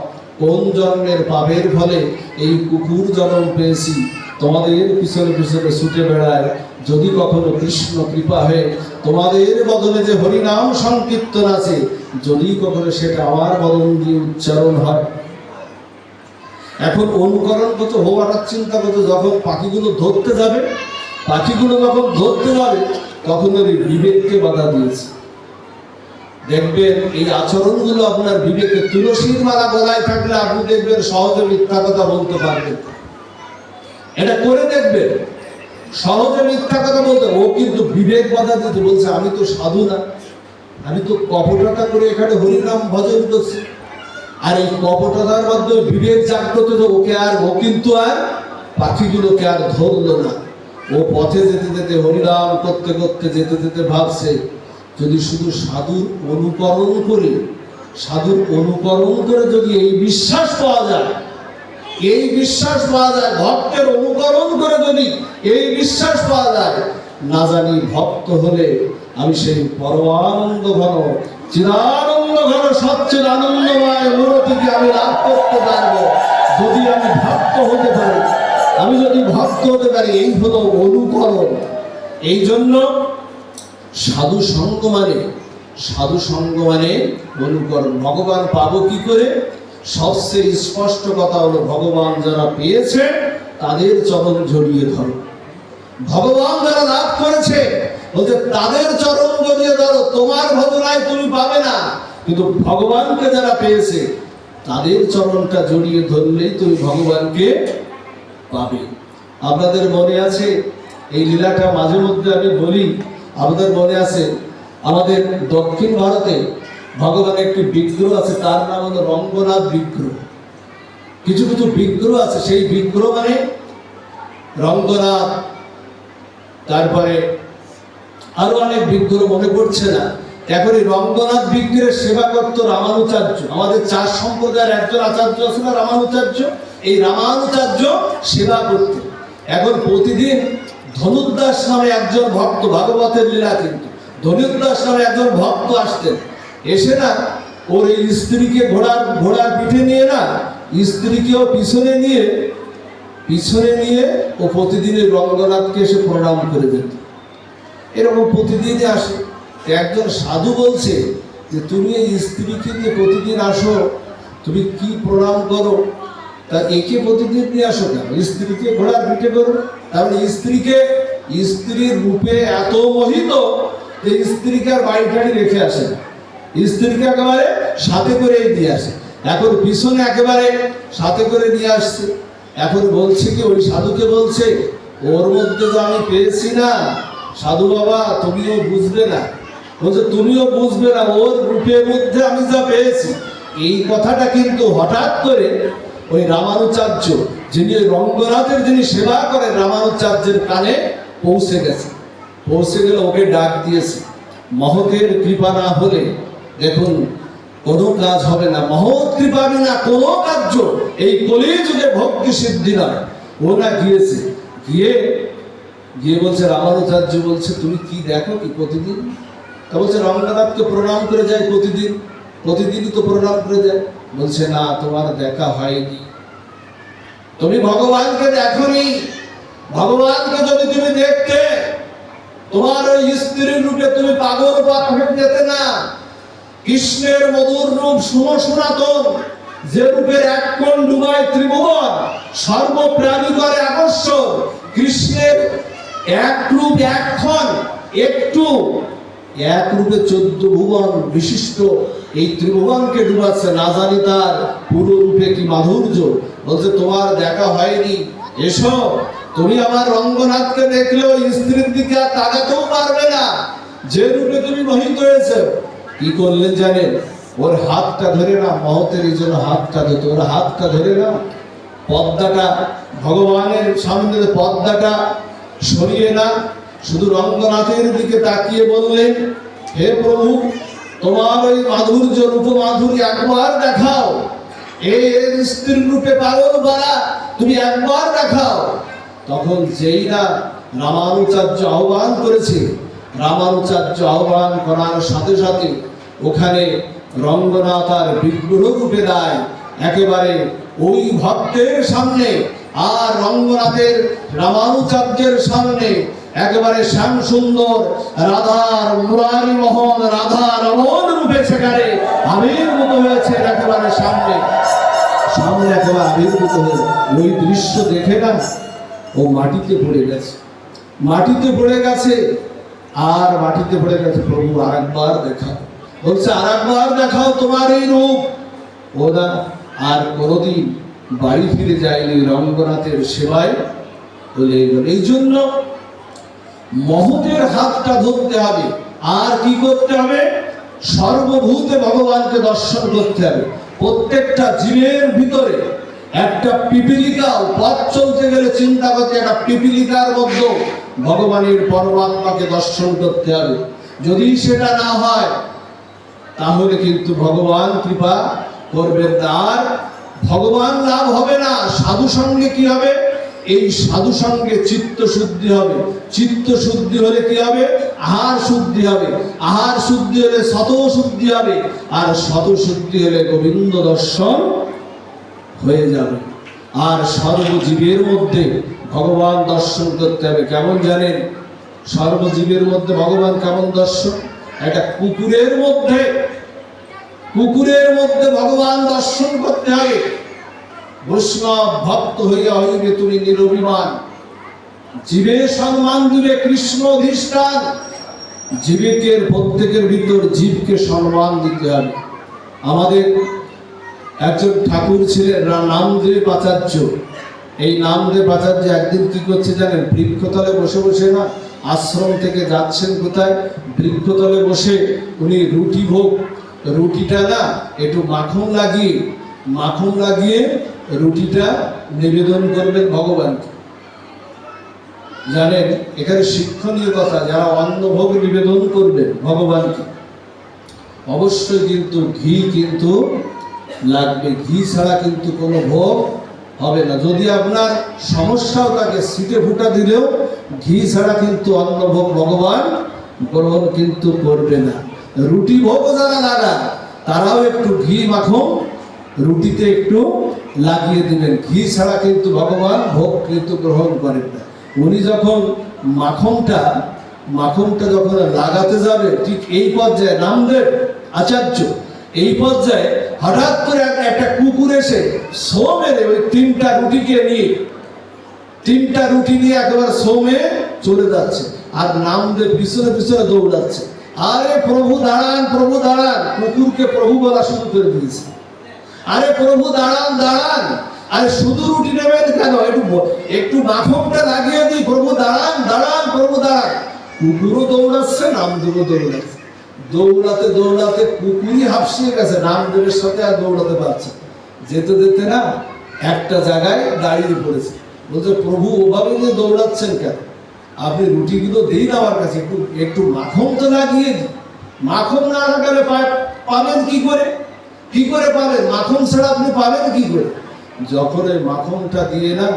কোন জন্মের পাপের ফলে এই কুকুর জন্ম পেয়েছি, তোমাদের পিছনে পিছনে ছুটে বেড়ায়। যদি কখনো কৃষ্ণ কৃপা হয়ে তোমাদের বদলে যে হরিনাম সংকীর্তন আছে, যদি কখনো সেটা আমার বদন দিয়ে উচ্চারণ হয়। এখন অনুকরণ কত হওয়ার চিন্তা করতো, যখন পাখিগুলো ধরতে যাবে তখন ওই বিবেককে বাধা দিয়েছে। দেখবেন এই আচরণগুলো আপনার বিবেকে, তুলসীর মালা গলায় থাকলে আপনি দেখবেন সহজে মিথ্যা কথা বলতে পারবেন। এটা করে দেখবেন, সহজে মিথ্যা কথা বলতে। ও কিন্তু বিবেক বাধা দিতে বলছে, আমি তো সাধু না, আমি তো কপটতা করে এখানে হরিনাম ভজন করছি। আর এই কপটতার মাধ্যমে বিবেক জাগ্রত, ও কিন্তু আর পাখিগুলোকে আর ধরলো না। ও পথে যেতে যেতে হরিনাম করতে করতে যেতে যেতে ভাবছে, যদি শুধু সাধুর অনুকরণ করে যদি এই বিশ্বাস পাওয়া যায়, ভক্তের অনুকরণ করে যদি এই বিশ্বাস পাওয়া যায়, না জানি ভক্ত হলে আমি সেই পরমানন্দ ঘন, চিদানন্দ ঘন, সবচেয়ে আনন্দময় মূর্তিকে আমি লাভ করতে পারবো যদি আমি ভক্ত হতে পারি। এই হলো অনুকরণ। এই জন্য সাধু সঙ্গ মানে অনুকরণ। ভগবান পাবো কি করে? সবচেয়ে স্পষ্ট কথা হলো, ভগবান যারা পেয়েছে তাদের চরণ জড়িয়ে ধরো। ভগবান যারা লাভ করেছে বলছে তাদের চরণ জড়িয়ে ধরো, তোমার ভজনায় তুমি পাবে না, কিন্তু ভগবানকে যারা পেয়েছে তাদের চরণটা জড়িয়ে ধরলেই তুমি ভগবানকে পাবে। আপনাদের মনে আছে এই লীলাটা মাঝে মধ্যে আমি বলি, আমাদের মনে আছে আমাদের দক্ষিণ ভারতে ভগবানের একটি বিগ্রহ আছে, তার নাম হলো রঙ্গনাথ বিগ্রহ। কিছু কিছু বিগ্রহ আছে, সেই বিগ্রহ মানে রঙ্গনাথ, তারপরে আরো অনেক বিগ্রহ মনে পড়ছে না। এখন এই রঙ্গনাথ বিগ্রহের সেবা করত রামানুচার্য, আমাদের চার সম্প্রদায়ের একজন আচার্য আছে না রামানুচার্য, এই রামানুচার্য সেবা করত। এখন প্রতিদিন ধনুদাস নামে একজন ভক্ত, ভাগবতের লীলা কিন্তু ধনুদাস নামে একজন ভক্ত আসতেন, এসে না ওর এই স্ত্রীকে ঘোড়ার পিঠে নিয়ে না, স্ত্রীকেও পিছনে নিয়ে ও প্রতিদিন রঙ্গনাথকে এসে প্রণাম করে যেত। এরকম প্রতিদিনই আসে। একজন সাধু বলছে যে তুমি এই স্ত্রীকে নিয়ে প্রতিদিন আসো, তুমি কি প্রণাম করো, তা একে প্রতিদিন নিয়ে আসো কেন, স্ত্রীকে ঘোড়ার পিঠে করো। তাহলে স্ত্রীর রূপে এত মোহিত যে স্ত্রীকে আর বাড়ি টাড়ি রেখে আসে না, স্ত্রীকে একেবারে সাথে করে দিয়ে আসে। এখন পিছনে একেবারে সাথে করে নিয়ে আসছে। এখন বলছে কি, ওই সাধুকে বলছে ওর মধ্যে তো আমি পেয়েছি না সাধু বাবা, তুমিও বুঝবে না। বলছে তুমিও বুঝবে না, ওর রূপের মধ্যে আমি যা পেয়েছি। এই কথাটা কিন্তু হঠাৎ করে ওই রামানুচার্য, যিনি রঙ্গনাথের যিনি সেবা করেন, রামানুচার্যের কানে পৌঁছে গেছে। পৌঁছে গেলে ওকে ডাক দিয়েছে। মহতের কৃপা না হলে দেখুন কোনো কাজ হবে না, মহৎ কৃপা বিনা কোনো কার্য এই কলিযুগে ভক্তি সিদ্ধি নয়। ও না গিয়েছে, গিয়ে বলছে, রামানুচার্য বলছে তুমি কি দেখো কি প্রতিদিন? তা বলছে রঙ্গনাথকে প্রণাম করে যায় প্রতিদিনই তো প্রণাম করে যায়। বলছে না, তোমার দেখা হয়নি, তুমি ভগবানকে দেখোনি। ভগবানকে যদি তুমি দেখতে, তোমার ওই স্ত্রীর রূপে তুমি পাগল পার হয়ে যেতে না। কৃষ্ণের মধুর রূপ শুনো সনাতন, যে রূপের এক কোণ ডুবায় ত্রিভুবন, সর্বপ্রাণী করে আকর্ষণ। কৃষ্ণের এক রূপ এক ক্ষণ একটু, এক রূপে 14 ভুবন বিশিষ্ট এই ত্রিভুবনকে ডুবাচ্ছে, না জানি তার পুরো রূপে কি মাধুর্য। বলছে তোমার দেখা হয়নি, এসো। তুমি আমার রঙ্গনাথকে দেখলেও স্ত্রীর দিকে আর তাকাতেও পারবে না, যে রূপে তুমি মোহিত হয়েছে। কি করলেন জানেন? ওর হাতটা ধরে না, মহতের এই জন্য হাতটা ধরত, ওর হাতটা ধরে না পর্দাটা, ভগবানের সামনে পর্দাটা সরিয়ে না, শুধু রঙ্গনাথের দিকে তাকিয়ে বললেন, হে প্রভু, তোমার ওই মাধুর্য রূপ মাধুরী একবার দেখাও। এই স্ত্রীর রূপে পাগল বাড়া তুমি একবার দেখাও। তখন যেই না রামানুচার্য আহ্বান করেছে, রামানুচার্য আহ্বান করার সাথে সাথে ওখানে রঙ্গনাথ আর বিগ্রহ রূপে দেয় একেবারে ওই ভক্তের সামনে, আর রঙ্গনাথের রামানুচার্যের সামনে একেবারে শ্যাম সুন্দর রাধার মুরারি মোহন, রাধা রমন রূপে সেখানে আবির্ভূত হয়েছে একেবারে সামনে একেবারে আবির্ভূত হয়ে। ওই দৃশ্য দেখে না ও মাটিতে পড়ে গেছে, আর মাটিতে পড়ে গেছে। প্রভু আরেকবার দেখাও। বলছে আরেকবার দেখাও তোমার এই রূপ। ওরা আর কোনোদিন বাড়ি ফিরে যায়নি রঙ্গনাথের সেবায় বলে গেল। এই জন্য মহতের হাতটা ধরতে হবে, আর কি করতে হবে? সর্বভূতে ভগবানকে দর্শন করতে হবে। প্রত্যেকটা জীবের ভিতরে একটা পিপিলিকাও পথ চলতে গেলে চিন্তা করতে, একটা পিপিলিকার মধ্যে ভগবানের পরমাত্মাকে দর্শন করতে হবে। যদি সেটা না হয় তাহলে কিন্তু ভগবান কৃপা করবেন না, আর ভগবান লাভ হবে না। সাধু সঙ্গে কি হবে? এই সাধু সঙ্গে চিত্ত শুদ্ধি হবে। চিত্ত শুদ্ধি হলে কি হবে? আহার শুদ্ধি হবে। আহার শুদ্ধি হলে শত শুদ্ধি হবে, আর শত শুদ্ধি হলে গোবিন্দ দর্শন হয়ে যাবে। আর সর্বজীবের মধ্যে ভগবান দর্শন করতে হবে। কেমন জানেন? সর্বজীবের মধ্যে ভগবান কেমন দর্শন? একটা কুকুরের মধ্যে ভগবান দর্শন করতে হবে। বৈষ্ণব ভক্ত হইয়া হইবে তুমি নিরভিমান। জীবের সম্মান দিবে কৃষ্ণ অধিষ্ঠান। জীবিকের প্রত্যেকের ভিতর জীবকে সম্মান দিতে হবে। আমাদের একজন ঠাকুর ছিলেন নামদেব আচার্য। এই নামদেব আচার্য একদিন কি করছে জানেন? বৃক্ষতলে বসে বসে না, আশ্রম থেকে যাচ্ছেন কোথায়, বৃক্ষতলে বসে উনি রুটি ভোগ, রুটিটা না একটু মাখন লাগিয়ে রুটিটা নিবেদন করবেন ভগবানকে। জানেন এখানে শিক্ষণীয় কথা, যারা অন্নভোগ নিবেদন করবেন ভগবানকে অবশ্যই কিন্তু ঘি কিন্তু লাগবে, ঘি ছাড়া কিন্তু কোনো ভোগ হবে না। যদি আপনার সমস্যাও থাকে, সিটে ফুটা দিলেও ঘি ছাড়া কিন্তু অন্নভোগ ভগবান গ্রহণ কিন্তু করবে না। রুটি ভোগ যারা লাগান তারাও একটু ঘি মাখন রুটিতে একটু লাগিয়ে দিবেন, ঘি ছাড়া কিন্তু ভগবান ভোগ কিন্তু গ্রহণ করেন না। উনি যখন মাখনটা যখন লাগাতে যাবে, ঠিক এই পর্যায়ে নামদেব আচার্য এই পর্যায়ে হঠাৎ করে একটা কুকুর এসে সো মেরে ওই তিনটা রুটি নিয়ে একেবারে সো মেরে চলে যাচ্ছে, আর নামদেব পিছনে পিছনে দৌড়াচ্ছে। আরে প্রভু দাঁড়ান, প্রভু দাঁড়ান, কুকুরকে প্রভু বলা শুরু করে দিয়েছে। আরে প্রভু দাঁড়ান দাঁড়ান, আরে শুধু রুটি নেবেন কেন, একটু মাখনটা লাগিয়ে দিই, প্রভু দাঁড়ান দাঁড়ান, প্রভু দাঁড়ান। কুকুরও দৌড়াচ্ছে, নামদেবও দৌড়াচ্ছে। দৌড়াতে দৌড়াতে কুকুরই হাঁপসিয়ে গেছে, নামদেবের সাথে আর দৌড়াতে পারছে। যেতে যেতে না একটা জায়গায় দাঁড়িয়ে পড়েছে, বলছে প্রভু ওভাবে যে দৌড়াচ্ছেন কেন, আপনি রুটিগুলো দিন আমার কাছে, একটু মাখন তো লাগিয়ে দিন। মাখন না লাগালে পাবেন কি করে পাবেন? মাখন ছাড়া আপনি পাবেন কি করে? যখন এই মাখনটা দিয়ে না,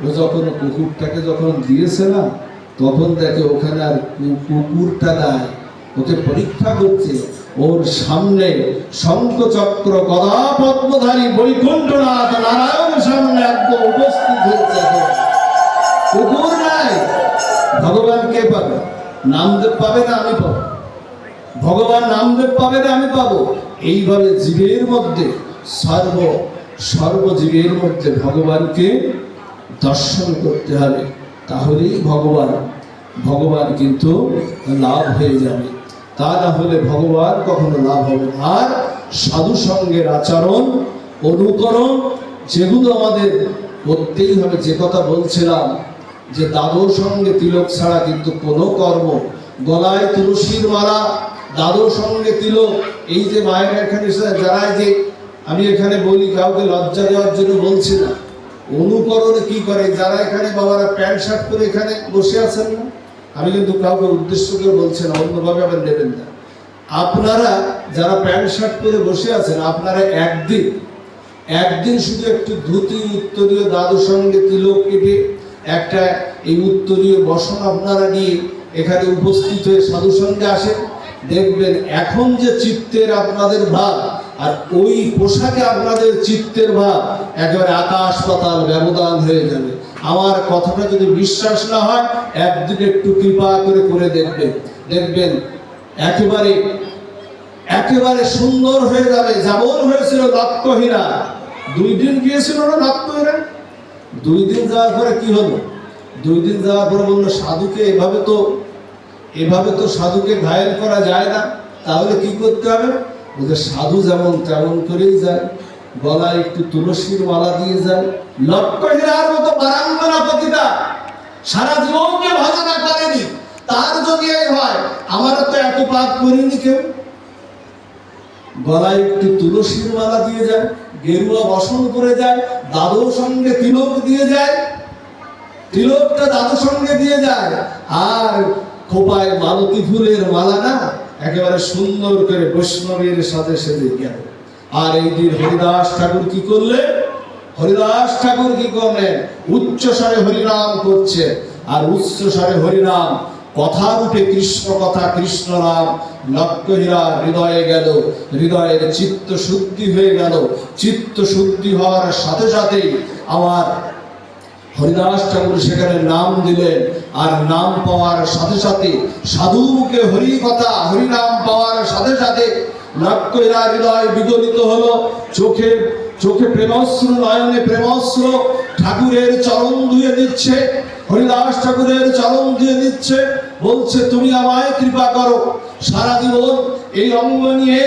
ও যখন কুকুরটাকে যখন দিয়েছে না, তখন দেখে ওখানে আর কুকুরটা নাই, ওকে পরীক্ষা করছে। ওর সামনে শঙ্খ চক্র গদা পদ্মধারী বৈকুণ্ঠনাথ নারায়ণ সামনে একদম উপস্থিত হয়েছে। কুকুর নাই, ভগবান কে পাবে? নামদেব পাবে না আমি পাবো? ভগবান নামদেব পাবে না আমি পাবো? এইভাবে জীবের মধ্যে সর্বজীবের মধ্যে ভগবানকে দর্শন করতে হবে, তাহলেই ভগবান কিন্তু লাভ হয়ে যাবে। তা না হলে ভগবান কখনো লাভ হবে না। আর সাধু সঙ্গের আচরণ অনুকরণ যেগুলো আমাদের করতেই হবে। যে কথা বলছিলাম যে দাদুর সঙ্গে তিলক ছাড়া কিন্তু কোনো কর্ম, গলায় তুলসীর মালা, দাদুর সঙ্গে তিলক, এই যে মায়ের এখানে যারা, যে আমি এখানে বলি কাউকে লজ্জা দেওয়ার জন্য বলছি না, অনুকরণে কি করে যারা এখানে বাবারা প্যান্ট শার্ট করে এখানে বসে আছেন না, আমি কিন্তু কাউকে উদ্দেশ্য করে বলছি না, অন্যভাবে আবার নেবেন না। আপনারা যারা প্যান্ট শার্ট করে বসে আছেন, আপনারা একদিন শুধু একটু ধুতি উত্তরীয় দাদুর সঙ্গে তিলক কেটে একটা এই উত্তরীয় বসন আপনারা নিয়ে এখানে উপস্থিত হয়ে সাধুর সঙ্গে আসেন, দেখবেন এখন যে চিত্তের আপনাদের ভাব আর ওই পোশাকে আপনাদের চিত্তের ভাব একেবারে আকাশ পাতাল ব্যবধান হয়ে যাবে। আমার কথাটা যদি বিশ্বাস না হয়, একদিন একটু কৃপা করে দেখবেন একেবারে সুন্দর হয়ে যাবে। যেমন হয়েছিল দত্তহীরা, 2 দিন গিয়েছিল না দত্তহীরা, 2 দিন যাওয়ার পরে কি হলো? 2 দিন যাওয়ার পরে বললো সাধুকে এভাবে তো সাধুকে ঘায়েল করা যায় না, তাহলে কি করতে হবে? বলছে সাধু যেমন তেমন করেই যায়, গলায় একটু তুলসীর মালা দিয়ে যায়। লক্ষ্যহীরার মতো বারাঙ্গনা পতিতা সারা জীবনকে ভজনা করেনি, তার যদি এই হয়, আমারও তো এত পাপ করিনি কেউ। গলায় একটু তুলসীর মালা দিয়ে যায়, গেরুয়া বসন করে যায়, দাদুর সঙ্গে তিলক দিয়ে যায়, তিলকটা দাদুর সঙ্গে দিয়ে যায়, আর খোপায় মালতী ফুলের মালা না একেবারে সুন্দর করে বৈষ্ণবের সাথে সেজে গেল। আর এই দিন হরিদাস ঠাকুর কি করলেন? উচ্চ স্বরে হরিনাম করছে, আর উচ্চ স্বরে হরিনাম কথা রূপে কৃষ্ণ কথা, কৃষ্ণ নাম লক্ষ্যহীরা হৃদয়ে গেল, হৃদয়ের চিত্ত শুদ্ধি হয়ে গেল। চিত্ত শুদ্ধি হওয়ার সাথে সাথেই আমার হরিদাস ঠাকুর সেখানে নাম দিলেন, আর নাম পাওয়ার সাথে সাথে সাধু মুখে হরি কথা হরিনাম পাওয়ার সাথে সাথে লক্ষ্যহীরা হৃদয় বিগলিত হলো। চোখে প্রেমশ্রু, নয়নে প্রেমশ্রু, ঠাকুরের চরণ ধুয়ে দিচ্ছে, হরিদাস ঠাকুরের চরণ দিয়ে দিচ্ছে, বলছে তুমি আমায় কৃপা করো। সারা জীবন এই অঙ্গ নিয়ে,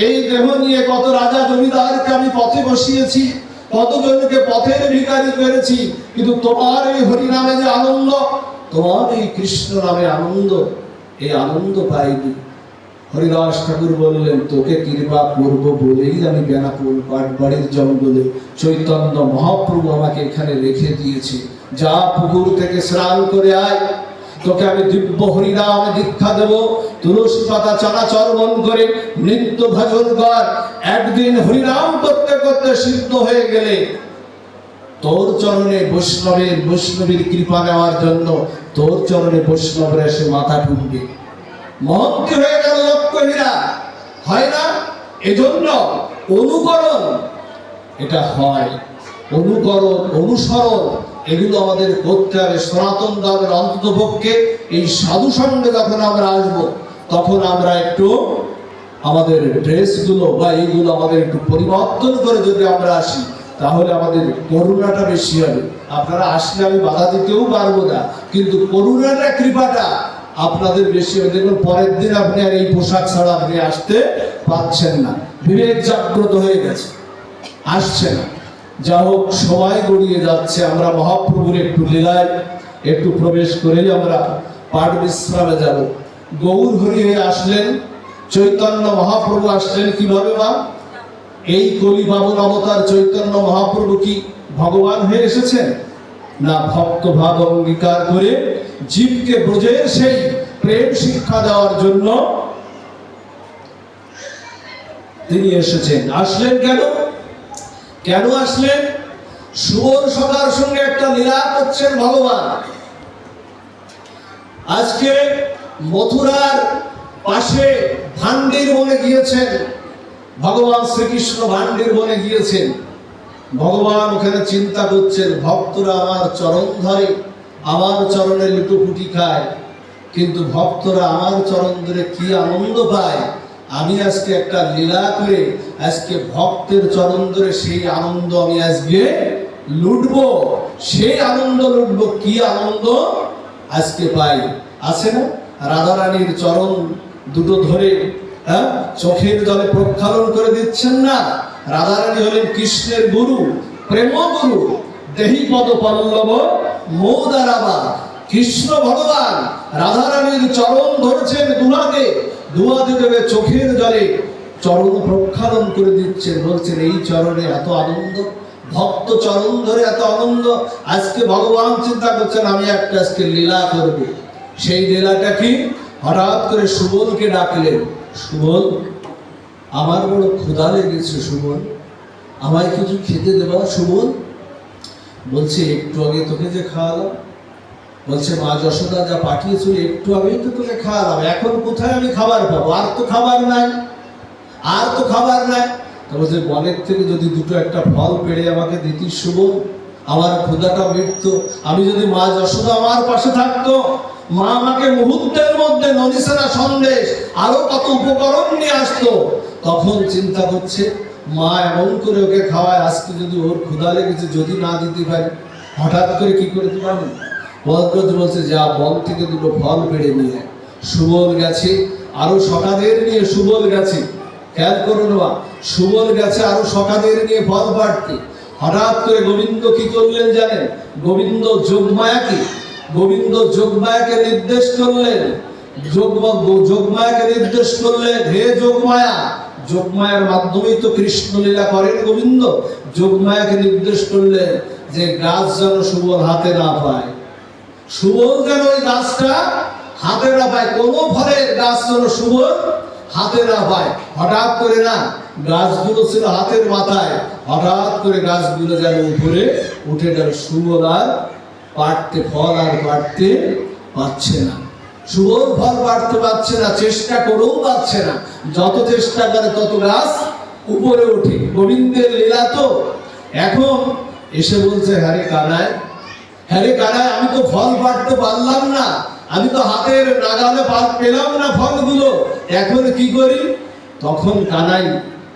এই দেহ নিয়ে কত রাজা জমিদারকে আমি পথে বসিয়েছি, কতজনকে পথের ভিখারি করেছি, কিন্তু তোমার এই হরি নামে যে আনন্দ, তোমার এই কৃষ্ণ নামে আনন্দ, এই আনন্দ পাইনি। হরিদাস ঠাকুর বললেন, তোকে কৃপা করবো বলেই আমি বেনাপুর পাটবাড়ির জঙ্গলে চৈতন্য মহাপ্রভু আমাকে এখানে রেখে দিয়েছে। যা পুকুর থেকে স্নান করে আয়, তোকে আমি দিব্য হরিনামে দীক্ষা দেব। তুলসী পাতা চানা চর্বণ করে নিত্য ভজন কর। একদিন হরিনাম করতে করতে সিদ্ধ হয়ে গেলে তোর চরণে বৈষ্ণবীর কৃপা নেওয়ার জন্য তোর চরণে বৈষ্ণবরা এসে মাথা ঠুকবে। মহত্ব হয়ে গেল লক্ষ্য হীরা, হয় না? এজন্য অনুকরণ, এটা হয় অনুকরণ, অনুসরণ, এগুলো আমাদের করতে হবে। সনাতন ধর্মের অন্ততপক্ষে এই সাধু সঙ্গে যখন আমরা আসবো, তখন আমরা একটু আমাদের ড্রেসগুলো বা এইগুলো আমাদের একটু পরিবর্তন করে যদি আমরা আসি, তাহলে আমাদের করুণাটা বেশি হবে। আপনারা আসলে আমি বাধা দিতেও পারবো না, কিন্তু করুণাটা, কৃপাটা আপনাদের বেশি হবে। দেখুন পরের দিন আপনি আর এই পোশাক ছাড়া আপনি আসতে পারছেন না, বিবেক জাগ্রত হয়ে গেছে, আসছে না। যা হোক, সময় গড়িয়ে যাচ্ছে, আমরা মহাপ্রভুর একটু লীলায় একটু প্রবেশ করেই আমরা পাঠ বিশ্রামে যাব। গৌর হরি হয়ে আসলেন, চৈতন্য মহাপ্রভু আসলেন কিভাবে? মা, এই কলি পাবন অবতার চৈতন্য মহাপ্রভু কি ভগবান হয়ে এসেছেন? না, ভক্ত ভাব অঙ্গীকার করে জীবকে ব্রজের সেই প্রেম শিক্ষা দেওয়ার জন্য তিনি এসেছেন। আসলেন কেন? কেন আসলেন? সুবর সখার সঙ্গে একটা লীলা করছেন ভগবান। আজকে মথুরার পাশে ভান্ডির বনে গিয়েছেন ভগবান শ্রীকৃষ্ণ, ভান্ডির বনে গিয়েছেন। ভগবান ওখানে চিন্তা করছেন, ভক্তরা আমার চরণ ধরে, আমার চরণে লুটোপুটি খায়, কিন্তু ভক্তরা আমার চরণ ধরে কি আনন্দ পায়। আমি আজকে একটা লীলা করে আজকে ভক্তের চরণ ধরে সেই আনন্দ আমি আজকে লুটবো, সেই আনন্দ লুটবো। কি আনন্দ আজকে পাই, আছে না? রাধারানীর চরণ দুটো ধরে চোখের জলে প্রক্ষালন করে দিচ্ছেন না? রাধারানী হলেন কৃষ্ণের গুরু, প্রেম গুরু। দেহি পদ পল্লব মৌদারাবা। কৃষ্ণ ভগবান রাধারানীর চরণ ধরেছেন দুহাতে, দুহাতে দেবে চোখের জলে চরণ প্রক্ষালন করে দিচ্ছেন, বলছেন এই চরণে এত আনন্দ, ভক্ত চরণ ধরে এত আনন্দ। আজকে ভগবান চিন্তা করছেন, আমি একটা আজকে লীলা করব। সেই লীলাটা কি? হঠাৎ করে সুবলকে ডাকলেন, সুবল, আমার বড় ক্ষুধা লেগেছে, সুবল আমায় কিছু খেতে দেবা। সুবল বলছে, একটু আগে তোকে যে খাওয়ালাম। বলছে, মা যশোদা যা পাঠিয়েছিল একটু আগেই তো তোকে খাওয়ালাম, এখন কোথায় আমি খাবার পাবো? আর তো খাবার নাই, আর তো খাবার নাই। তো বলছে, বনের থেকে যদি দুটো একটা ফল পেড়ে আমাকে দিতি সুবল, আমার ক্ষুধাটা মিটতো। আমি যদি মা যশোদা আমার পাশে থাকতো, মা আমাকে মুহূর্তের মধ্যে ননিসেনা সন্দেশ আরো কত উপকরণ নিয়ে আসতো। তখন চিন্তা করছে, মা এমন করে ওকে খাওয়ায়, আজকে যদি ওর ক্ষুধা লেগেছে, যদি না দিতে পারি, হঠাৎ করে কি করে দিলাম? বলছে, যা বন থেকে দুটো ফল পেড়ে নিয়ে। সুবল গেছে, আরো সখাদের নিয়ে সুবল গেছে। খেয়াল করুন মা, সুবল গেছে আরো সখাদের নিয়ে ফল পাড়তে। হঠাৎ করে গোবিন্দ কি করলেন জানেন? গোবিন্দ যোগমায়াকে নির্দেশ করলেন, যোগমায়াকে নির্দেশ করলেন, হে যোগমায়া। যোগমায়ার মাধ্যমেই তো কৃষ্ণ লীলা করেন গোবিন্দ। যোগমায়াকে নির্দেশ করলেন যে গাছ যেন সুবল হাতে না পায়, সুবল যেন ওই গাছটা হাতে না পায়, কোনো ফলের গাছ যেন সুবল হাতে না পায়। হঠাৎ করে না, গাছগুলো ছিল হাতের মাথায়, হঠাৎ করে গাছগুলো যেন উপরে উঠে গেল। সুবল আর পাড়তে, ফল আর পাড়তে পারছে না। সুবল ফল পাড়তে পারছে না, চেষ্টা করেও পারছে না। যত চেষ্টা করে তত গাছ উপরে ওঠে। গোবিন্দের লীলা তো। এখন এসে বলছে, হ্যাঁ রে কানাই, আমি তো ফল পাড়তে পারলাম না, আমি তো হাতের নাগালে পেলাম না ফলগুলো, এখন কি করি? তখন কানাই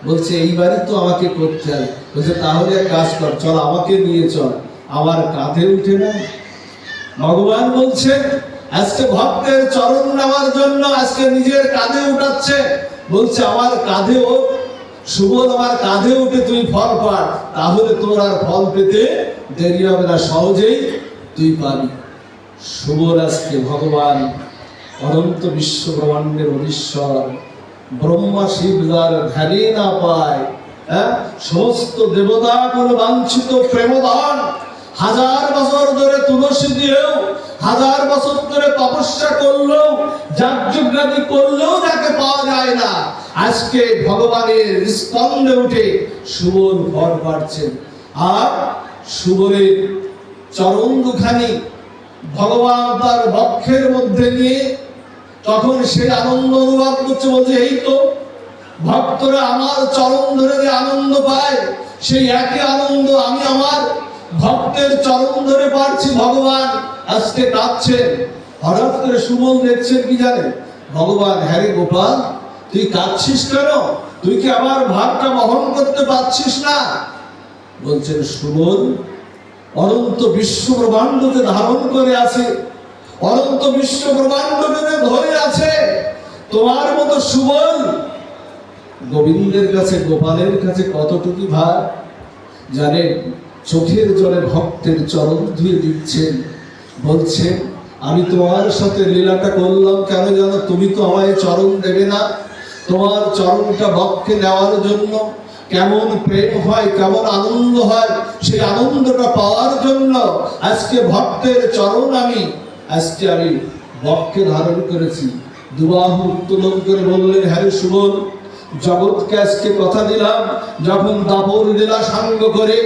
বলছে, এইবারই তো আমাকে করতে হবে। বলছে, তাহলে এক কাজ কর, চল আমাকে নিয়ে চল, আমার কাঁধে উঠে না। ভগবান বলছেন আজকে ভক্তের চরণ নেওয়ার জন্য আজকে নিজের কাঁধে উঠাচ্ছে, বলছে আমার কাঁধে ওঠ সুবল, আমার কাঁধে উঠে তুই ফল পা, তাহলে তোর আর ফল পেতে দেরি হবে না, সহজেই তুই পাবি। সুবল আজকে ভগবান অনন্ত বিশ্ব ব্রহ্মাণ্ডের অধীশ্বর, ব্রহ্মা শিব যার ধ্যানে না পায়, সমস্ত দেবতা কোন বাঞ্ছিত প্রেমধন, হাজার বছর ধরে তুলসী দিয়েও, হাজার বছর ধরে তপস্যা করলেও, যাগযজ্ঞাদি করলেও যাকে পাওয়া যায় না, আজকে ভগবানের স্কন্ধে উঠে সুবল ফল পাচ্ছেন। আর সুবলের চরণ দুখানি ভগবান তার বক্ষের মধ্যে নিয়ে তখন সে আনন্দ অনুভব করছে, বলছে এই তো ভক্তরা আমার চরণ ধরে যে আনন্দ পায়, সেই একই আনন্দ আমি আমার ভক্তের চরণ ধরে পাচ্ছি। ভগবান আজকে কাঁদছেন। হঠাৎ করে সুবল দেখছেন কি জানেন, ভগবান, হ্যাঁ রে গোপাল তুই কাঁদছিস কেন, তুই কি আমার ভাবটা বহন করতে পারছিস না? বলছেন সুবল অনন্ত বিশ্ব ব্রহ্মাণ্ডকে ধারণ করে আছে, অনন্ত বিশ্ব ব্রহ্মাণ্ডকে ধরে আছে, তোমার মতো সুবল গোবিন্দের কাছে, গোপালের কাছে কতটুকু ভার জানেন? চোখের জলে ভক্তের চরণ ধুয়ে দিচ্ছেন, বলছেন আমি তোমার সাথে লীলাটা করলাম কেন জানো, তুমি তো আমায় চরণ দেবে না, তোমার চরণটা বক্ষে নেওয়ার জন্য কেমন প্রেম হয়, কেমন আনন্দ হয়, সেই আনন্দটা পাওয়ার জন্য আজকে ভক্তের চরণ আজকে আমি বক্ষে ধারণ করেছি। দুবাহু উত্তোলন করে বললেন, হ্যাঁ সুবল জগৎকে আজকে কথা দিলাম, যখন দাপর লীলা সাঙ্গ করে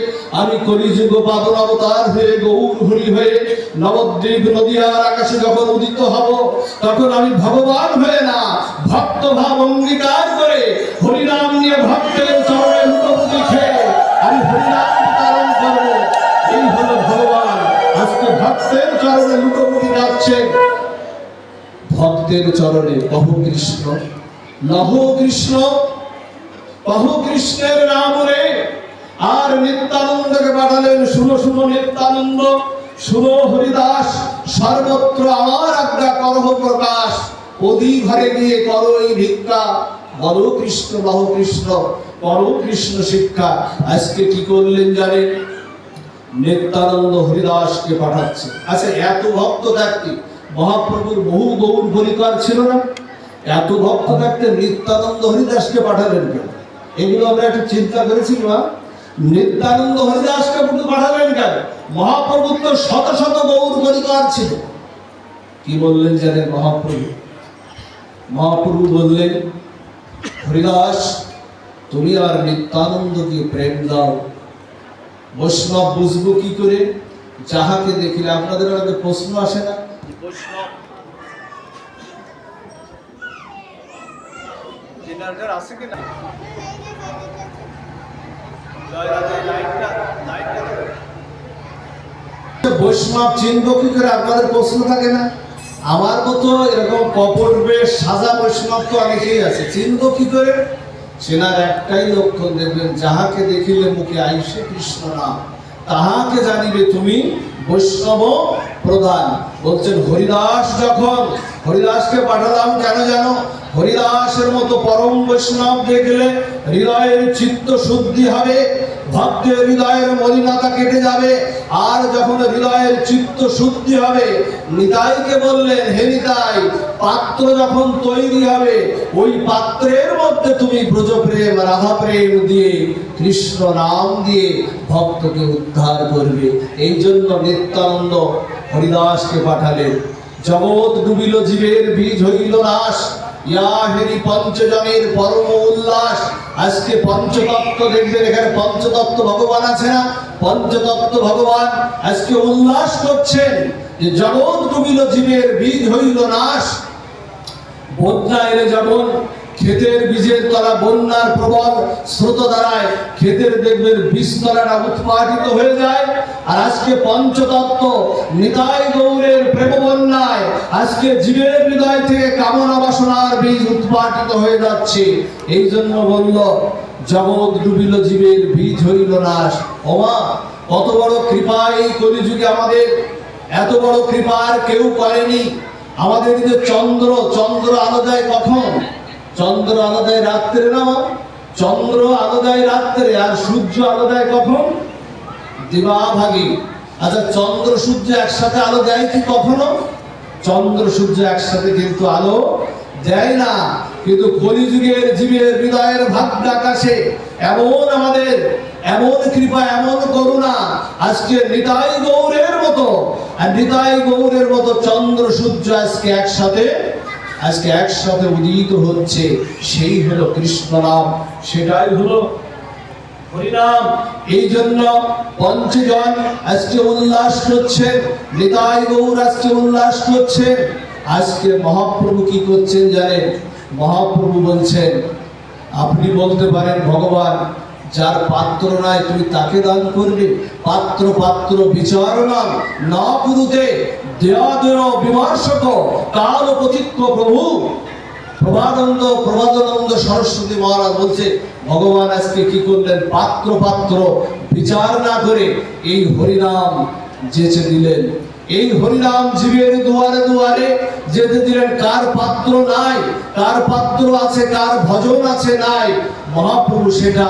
আমি কলিযুগ পাবন অবতার হয়ে গৌর হরি হয়ে নবদ্বীপ নদীয়ার আকাশে যখন উদিত হব, তখন আমি ভগবান হয়ে না, ভক্ত ভাব অঙ্গীকার করে হরিনাম নিয়ে ভক্তের চরণে লুটোপুটি খেয়ে আমি হরিনাম পালন করব। এই হলো ভগবান আজকে ভক্তের চরণে লুটোপুটি যাচ্ছে, ভক্তের চরণে বহু কৃষ্ণ লহ কৃষ্ণ, বহু কৃষ্ণের নাম রে। আর নিত্যানন্দকে পাঠালেন, শুনো শুনো নিত্যানন্দ, শুনো হরিদাস, সর্বত্র আমার আজ্ঞা করহ প্রকাশ, অধি ঘরে গিয়ে করো এই ভিক্ষা, বলো কৃষ্ণ বহু কৃষ্ণ, করো কৃষ্ণ শিক্ষা। আজকে কি করলেন জানেন? নিত্যানন্দ হরিদাসকে পাঠাচ্ছে। আচ্ছা এত ভক্ত থাকতে মহাপ্রভুর বহু গৌর পরিবার ছিল না, এত ভক্ত থাকতে নিত্যানন্দ হরিদাসকে পাঠালেন কেন? এগুলো আমরা একটু চিন্তা করেছি না? নিত্যানন্দ হরিদাসকে পাঠালেন কেন? মহাপ্রভুর তো শত শত গৌর পরিবার ছিল। কি বললেন জানেন মহাপ্রভু? মহাপ্রভু বললেন, হরিদাস তুমি আর নিত্যানন্দকে প্রেম দাও, বৈষ্ণব বুঝবো কি করে? যাহাকে দেখিলে, আপনাদের আগে প্রশ্ন আসে না, বৈষ্ণব আছে কিনা? বৈষ্ণব চিনব কি করে, আপনাদের প্রশ্ন থাকে না? আমার মতো এরকম কপট বেশ সাজা বৈষ্ণব তো অনেকেই আছে, চিনব কি করে? চেনার একটাই লক্ষণ, দেখবেন যাহাকে দেখিলে মুখে আইসে কৃষ্ণ নাম, তাহাকে জানিবে তুমি বৈষ্ণব প্রধান। বলছেন হরিদাস, যখন হরিদাসকে পাঠালাম কেন জানো? হরিদাসের মতো পরম বৈষ্ণব দেখলে হৃদয়ের চিত্ত শুদ্ধি হবে, ভক্তের হৃদয়ের মলিনতা কেটে যাবে। আর যখন হৃদয়ের চিত্ত শুদ্ধি হবে, নিতাইকে বললেন, হে নিতাই, পাত্র যখন তৈরি হবে, ওই পাত্রের মধ্যে তুমি ব্রজপ্রেম রাধা প্রেম দিয়ে, কৃষ্ণ নাম দিয়ে ভক্তকে উদ্ধার করবে। এই জন্য নিত্যানন্দ হরিদাসকে পাঠালেন। জগৎ ডুবিল জীবের বীজ হইল নাশ, ইয়া হেরি পঞ্চজনের পরম উল্লাস। আজকে পঞ্চতত্ত্ব দেখবেন, এখানে পঞ্চতত্ত্ব ভগবান আছে না? পঞ্চতত্ত্ব ভগবান আজকে উল্লাস করছেন যে জগৎ ডুবিল জীবের বীজ হইল নাশ। বন্যা এলে যেমন ক্ষেতের বীজের তলা বন্যার প্রবল স্রোত দ্বারায় ক্ষেতের দেখবেন বীজতলাটা উৎপাদিত হয়ে যায়, আর আজকে পঞ্চতত্ত্ব নিতাই গৌরের প্রেম বন্যায় আজকে জীবের হৃদয় থেকে কামনা বাসনার বীজ উৎপাদিত হয়ে যাচ্ছে। এই জন্য বলল, জগৎ ডুবিল জীবের বীজ হইল নাশ। ওমা কত বড় কৃপা এই কলিযুগে আমাদের এত বড় কৃপা আর কেউ করেনি। আমাদের যে চন্দ্র আলো দেয় কখন? চন্দ্র আলো দেয় রাত্রে না? চন্দ্র আলো দেয় রাত্রে, আর সূর্য আলো দেয় কখন? দিবাভাগে। আচ্ছা, চন্দ্র সূর্য একসাথে আলো দেয় কি কখনো? চন্দ্র সূর্য একসাথে কিন্তু আলো দেয় না। কিন্তু কলিযুগের জীবের হৃদয়ের ভাগ্য আকাশে এমন আমাদের এমন কৃপা, এমন করুণা, আজকে নিতাই গৌরের মতো, আর নিতাই গৌরের মতো চন্দ্র সূর্য আজকে একসাথে উদিত হচ্ছে। সেই হলো কৃষ্ণ নাম, সেটাই হলো হরিনাম। এই জন্য পঞ্চজন আজকে উল্লাস করছে, নিতাই গৌর আজকে উল্লাস করছে। আজকে মহাপ্রভু কি করছেন জানেন? মহাপ্রভু বলছেন, আপনি বলতে পারেন ভগবান যার পাত্র নাই তুমি তাকে দান করবে। পাত্র বিচার না কুরুতে দেয়াদেন বিমর্শক কাল পতিত্ব প্রভু। প্রভাদানন্দ সরস্বতী মহারাজ বলছে ভগবান আজকে কি করলেন? পাত্র বিচার না করে এই হরিনাম যেচে দিলেন। এই হরিনাম জীবের দুয়ারে দুয়ারে যেতে দিলেন। কার পাত্র নাই, কার পাত্র আছে, কার ভজন আছে নাই, মহাপ্রভু সেটা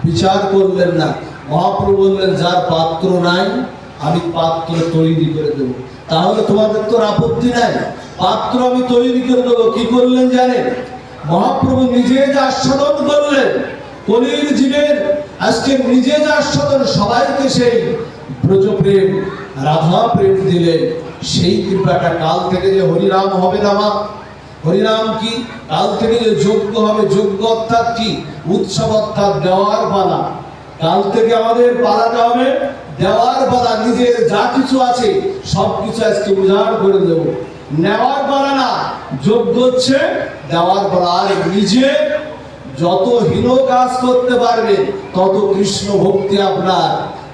বিচার করলেন না। মহাপ্রভু বললেন যার পাত্র নাই আমি পাত্র তৈরি করে দেবো। তাহলে তোমাদের তো আপত্তি নাই, পাত্র আমি তৈরি করে দেবো। কি করলেন জানেন? মহাপ্রভু নিজে যা আস্বাদন করলেন কলির জীবের, আজকে নিজে যা আস্বাদন, সবাইকে সেই ব্রজপ্রেম রাধা প্রেম দিলেন। সেই কৃপাটা কাল থেকে যে হরিনাম হবে না মা, হরিনাম কি? কাল থেকে যে যজ্ঞ হবে, যজ্ঞ অর্থাৎ কি? উৎসব অর্থাৎ দেওয়ার পালা। কাল থেকে আমাদের পালাটা হবে দেওয়ার পালা। নিজের যা কিছু আছে সবকিছু আজকে উজাড় করে দেব। নেওয়ার পালা না, যজ্ঞ হচ্ছে দেওয়ার পালা। আর নিজে যত হীন কাজ করতে পারবে তত কৃষ্ণ ভক্তি আপনার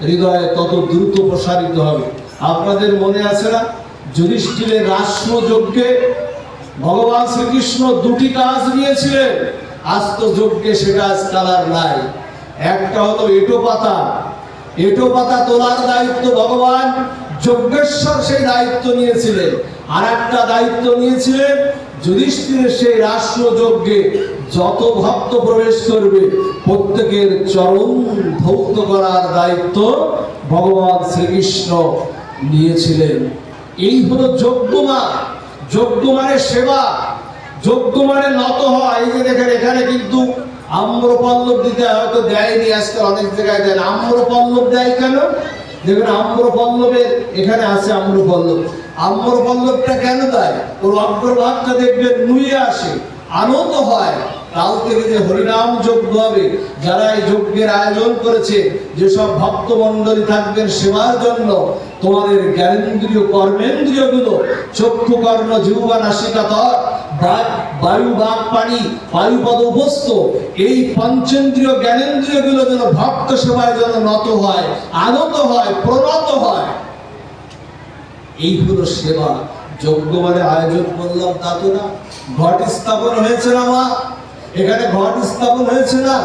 হৃদয়ে তত দ্রুত প্রসারিত হবে। আপনাদের মনে আছে না যুধিষ্ঠিরের রাষ্ট্র যজ্ঞে ভগবান শ্রীকৃষ্ণ দুটি কাজ নিয়েছিলেন। আস্ত যজ্ঞে সেটা আজকাল আর নাই। একটা হলো এটো পাতা তোলার দায়িত্ব ভগবান যজ্ঞেশ্বর সেই দায়িত্ব নিয়েছিলেন। আর একটা দায়িত্ব নিয়েছিলেন যুধিষ্ঠিরের সেই রাষ্ট্র যজ্ঞে যত ভক্ত প্রবেশ করবে প্রত্যেকের চরণ ধৌত করার দায়িত্ব ভগবান শ্রীকৃষ্ণ নিয়েছিলেন। এই হলো যজ্ঞমা। যজ্ঞ মানে সেবা, যজ্ঞ মানে নত হয়। এই যে দেখেন এখানে কিন্তু আম্রপল্লব দিতে হয়তো দেয়নি, আজকাল অনেক জায়গায় দেয়। আম্রপল্লব দেয় কেন? দেখবেন আম্রপল্লবের এখানে আছে আম্রপল্লব। আম্রপল্লবটা কেন দেয়? ওর অগ্রভাগটা দেখবেন নুয়ে আসে, আনন্দ হয়। কাল থেকে যে হরিনাম যজ্ঞ হবে, যারা এই যজ্ঞের আয়োজন করেছে, যেসব ভক্ত মন্ডলী থাকবেন সেবার জন্য, তোমাদের জ্ঞানেন্দ্রিয় কর্মেন্দ্রিয় গুলো চক্ষু কর্ণ জিহ্বা নাসিকা ত্বক বায়ু বাক পানি বায়ুপদ উপস্থ, এই পঞ্চেন্দ্রিয় জ্ঞানেন্দ্রিয় গুলো যেন ভক্ত সেবায় যেন নত হয়, আনত হয়, প্রণত হয়। এই হলো সেবা। যজ্ঞ মানে আয়োজন করলাম তা তো না। ঘট স্থাপন হয়েছে না মা? এখানে ঘট স্থাপন হয়েছে না?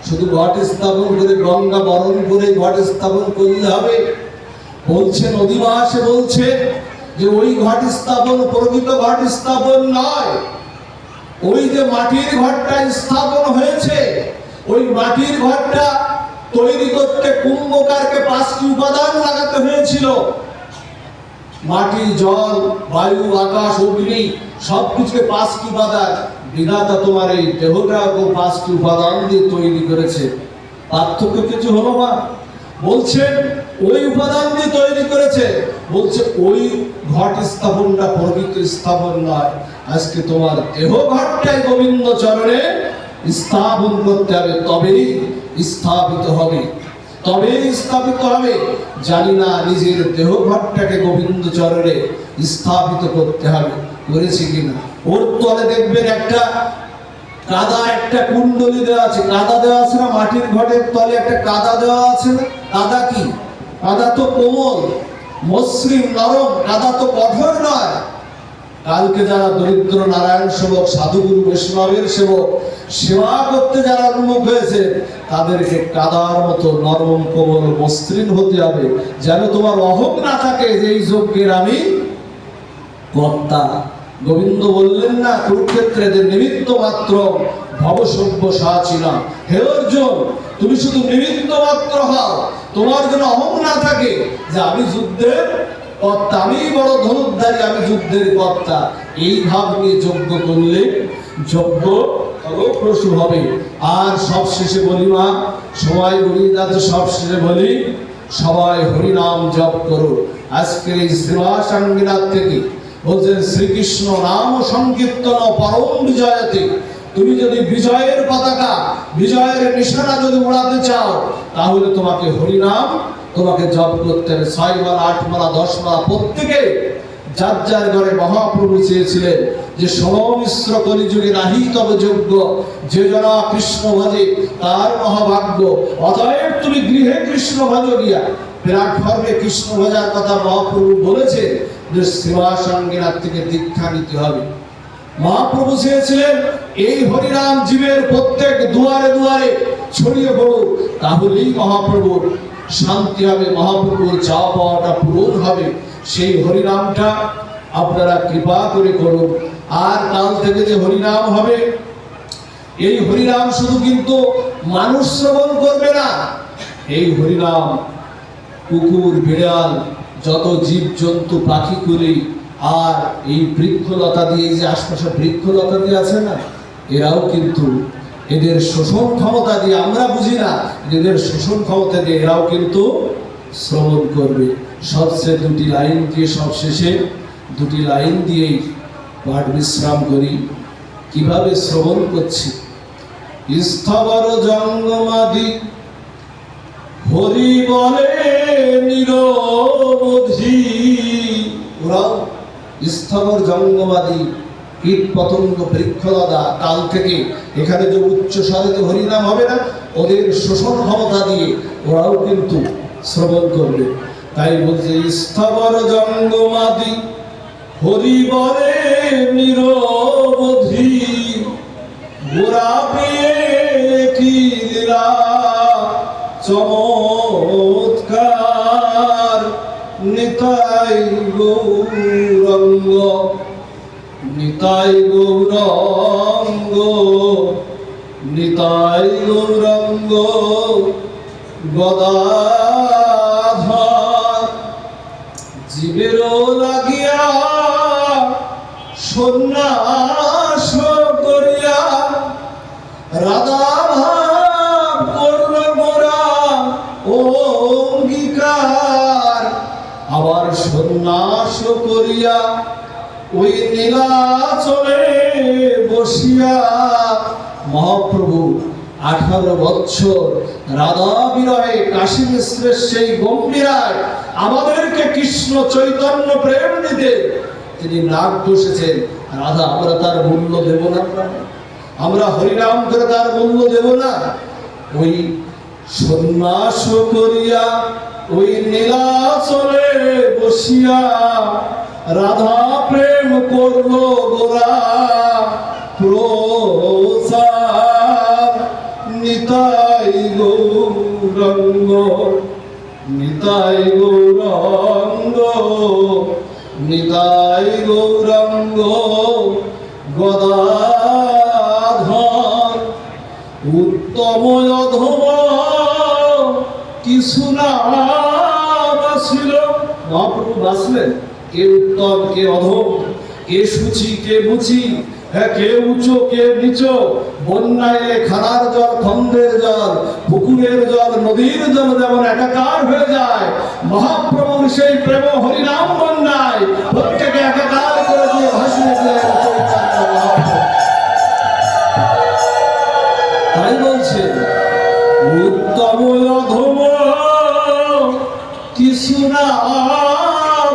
শুধু ঘট স্থাপন করে গঙ্গা বরণ করে ঘট স্থাপন করলে হবে? বলছেন অধিবাসে বলছে যে ওই ঘট স্থাপন প্রকৃত ঘট স্থাপন নয়। ওই যে মাটির ঘরটা স্থাপন হয়েছে, ওই মাটির ঘরটা তৈরি করতে কুম্ভকারকে 5টি উপাদান লাগাতে হয়েছিল। মাটি, জল, বায়ু, আকাশ, অগ্নি সবকিছুকে 5টি উপাদান। বিধাতা তোমার এই দেহটাকে 5টি উপাদান দিয়ে তৈরি করেছে। পার্থক্য কিছু হলো না? বলছেন ওই উপাদান দিয়ে তৈরি করেছে। বলছে ওই ঘট স্থাপনটা প্রকৃত স্থাপন নয়। আজকে তোমার দেহ ঘটটাই গোবিন্দ চরণে স্থাপন করতে হবে, তবেই স্থাপিত হবে, তবেই স্থাপিত হবে। জানি না নিজের দেহ ঘটটাকে গোবিন্দ চরণে স্থাপিত করতে হবে, করেছি কিনা। ওর তলে দেখবেন একটা কাদা, একটা কুণ্ডলী দেওয়া আছে। কাদা দেওয়া আছে না? মাটির ঘটের তলে একটা কাদা দেওয়া আছে না? কাদা কি? কাদা তো কোমল, মসৃণ, নরম। কাদা তো কঠোর নয়। কালকে যারা দরিদ্র নারায়ণ সেবক, সাধুগুরু বৈষ্ণবের সেবক, সেবা করতে যারা উন্মুখ হয়েছে, তাদেরকে কাদার মতো নরম কোমল মসৃণ হতে হবে, যেন তোমার অহং না থাকে যে এই যজ্ঞের আমি কর্তা। গোবিন্দ বললেন না কুরুক্ষেত্রে যে নিমিত্ত মাত্র ভবসভ্য সাচিনা, হে অর্জুন তুমি শুধু নিমিত্ত মাত্র হও, তোমার যেন অহং না থাকে যে আমি যুদ্ধের কর্তা, আমি বড় ধনুর্ধারী, আমি যুদ্ধের কর্তা। এই ভাব নিয়ে যজ্ঞ করলে যজ্ঞ ফলপ্রসূ হবে। আর সব শেষে বলি, মা সময় গড়িয়ে যাচ্ছে, সব শেষে বলি সবাই হরিনাম জপ করো। আজকে এই শ্রীবাসাঙ্গীনাথ থেকে বলছেন শ্রীকৃষ্ণ নাম সংকীর্তন পরম বিজয়তে। তুমি যদি বিজয়ের পতাকা, বিজয়ের নিশানা যদি উড়াতে চাও, তাহলে তোমাকে হরিনাম তোমাকে জপ করতে হবে। 6 মালা, 8 মালা, 10 মালা প্রত্যেকে যার যার ঘরে মহাপ্রভু চেয়েছিলেন যে সমমিশ্র কলিযুগে নাহি তবে যোগ্য, যে জনা কৃষ্ণ ভজে তার মহাভাগ্য। অতএব তুমি গৃহে কৃষ্ণ ভজ গিয়া, প্ল্যাটফর্মে কৃষ্ণ ভজার কথা মহাপ্রভু বলেছে যে শ্রীবাসাঙ্গীনাথ থেকে দীক্ষা নিতে হবে। মহাপ্রভু চেয়েছিলেন এই হরিনাম জীবের প্রত্যেক দুয়ারে দুয়ারে ছড়িয়ে পড়ুক, তাহলেই মহাপ্রভুর শান্তি হবে, মহাপ্রভুর চাওয়া পাওয়াটা পূরণ হবে। সেই হরিনামটা আপনারা কৃপা করে করুন। আর কাল থেকে যে হরিনাম হবে, এই হরিনাম শুধু কিন্তু মানুষ শ্রবণ করবে না, এই হরিনাম কুকুর, বিড়াল, যত জীব জন্তু, পাখি কুলি, আর এই বৃক্ষলতা দিয়ে, যে আশপাশে বৃক্ষলতা দিয়ে আছে না, এরাও কিন্তু এদের শোষণ ক্ষমতা দিয়ে, আমরা বুঝি না, এদের শোষণ ক্ষমতা দিয়ে এরাও কিন্তু শ্রবণ করবে। সবচেয়ে 2টি লাইন দিয়ে, সব শেষে 2টি লাইন দিয়েই পাঠ বিশ্রাম করি। কিভাবে শ্রবণ করছি? স্থবর জঙ্গমাদি হরি বলে নিরবধি। ওরাও স্থবর জঙ্গমাদি কীট পতঙ্গ বৃক্ষলতা কাল থেকে এখানে যে উচ্চ স্বরে হরিনাম হবে না, ওদের শোষণ ক্ষমতা দিয়ে ওরাও কিন্তু শ্রবণ করবে। তাই বলছে স্থবর জঙ্গমাদি হরি বলে নিরবধি, গোরা পেয়ে কি লীলা চমৎকার, নিতাই গৌরঙ্গ, নিতাই গৌরঙ্গ, নিতাই গৌরঙ্গ গদাধর। জীবেরও লাগিয়া সন্ন্যাস করিয়া রাধা ভাব করল মোরা অঙ্গীকার, আবার সন্ন্যাস করিয়া ওই নীলাচলে বসিয়া মহাপ্রভু 18 বৎসর রাধা বিরহে কাশী মিশ্রের সেই গম্ভীরায় আমাদেরকে কৃষ্ণ চৈতন্য প্রেম দিতে তিনি নাক বসেছেন। রাধা আমরা তার মূল্য দেব না? আমরা হরিনাম করে তার মূল্য দেব না? ওই সন্ন্যাস করিয়া ওই নীলাচলে বসিয়া রাধা প্রেম করলো গোরা প্রচার, নিতাই গৌরঙ্গ, নিতাই গৌরঙ্গ, নিতাই গৌরঙ্গ গদাধর। উত্তম অধম কিছু না বাসিল। মহাপ্রভু বাসলেন কে উত্তম, কে অধম, কে সুচি, কে মুচি, কে উঁচু, কে নিচু। বন্যায় খানার জল, খন্দের জল, পুকুরের জল, নদীর জল যেমন একাকার হয়ে যায়, মহাপ্রভুর সেই প্রেম হরিনাম বন্যায় প্রত্যেকে একাকার করে দিয়ে ভাসিয়ে দিলেন। তাই বলছে উত্তম অধম কিছু না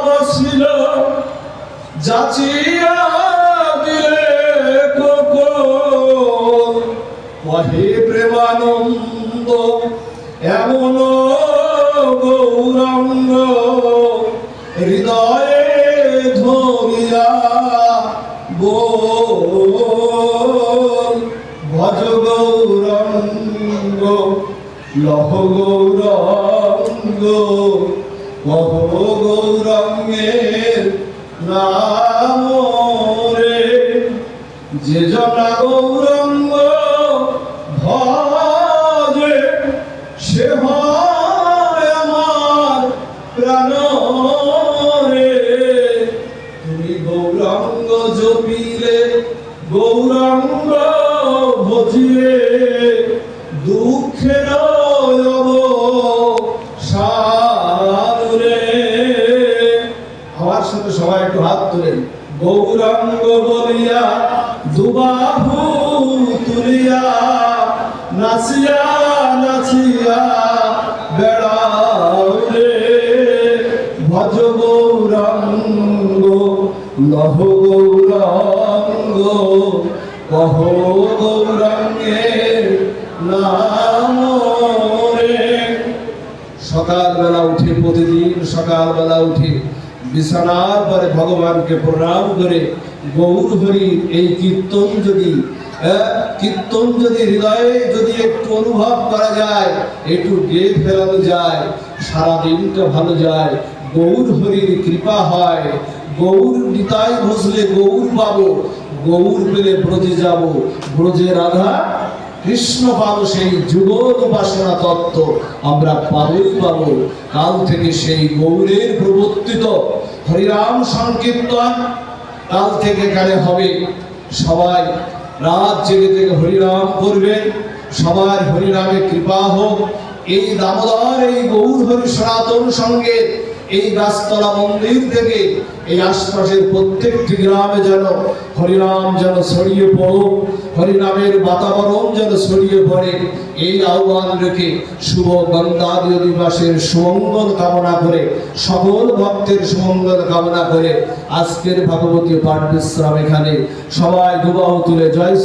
বসিল, যাচিয়া দিলে কহে প্রেমানন্দ এমন গৌরঙ্গ হৃদয়ে ধরিয়া লহ গৌরঙ্গ কহ গৌরঙ্গের নাম রে। যে জনা গৌরঙ্গ ভজে সে হয় আমার প্রাণ রে। তুমি গৌরাঙ্গ জপিলে গৌরাঙ্গ ভজিলে দুঃখের অবসান রে। আমার সাথে সবাই একটু হাত তুলেন। গৌরাঙ্গ বলিয়া দুবাহু তুলিয়া নাচিয়া নাচিয়া বেড়াও রে। ভজ গৌরাঙ্গ লহ গৌরাঙ্গ কহ গৌরাঙ্গের নাম রে। সকালবেলা উঠে, প্রতিদিন সকালবেলা উঠে বিছানার পরে ভগবানকে প্রণাম করে গৌর হরির এই কীর্তন যদি হৃদয়ে যদি একটু অনুভব করা যায়, একটু গেয়ে ফেরানো যায়, সারা দিনটা ভালো যায়। গৌর হরির কৃপা হয়। গৌর নিতাই ভজলে গৌর পাবো, গৌর পেলে ব্রজে যাব, ব্রজে রাধা কৃষ্ণ পাবো। সেই যুগল উপাসনা তত্ত্ব আমরা পাবই পাবো। কাল থেকে সেই গৌরের প্রবর্তিত হরিনাম সংকীর্তন কাল থেকে কালে হবে। সবাই রাত জেগে থেকে হরিনাম করবেন। সবার হরিনামে কৃপা হোক। এই দামোদর এই গৌর হরি সনাতন সঙ্গে এই গাছতলা মন্দির থেকে এই আশপাশের প্রত্যেকটি গ্রামে যেন হরিনাম যেন ছড়িয়ে পড়ুক, হরিনামের বাতাবরণ যেন ছড়িয়ে পড়ে, এই আহ্বান রেখে শুভ গন্ধাদি দিবসের সুমঙ্গল কামনা করে, সকল ভক্তের সুমঙ্গল কামনা করে আজকের ভাগবতী পাঠ বিশ্রাম এখানে। সবাই দুবাহু তুলে জয়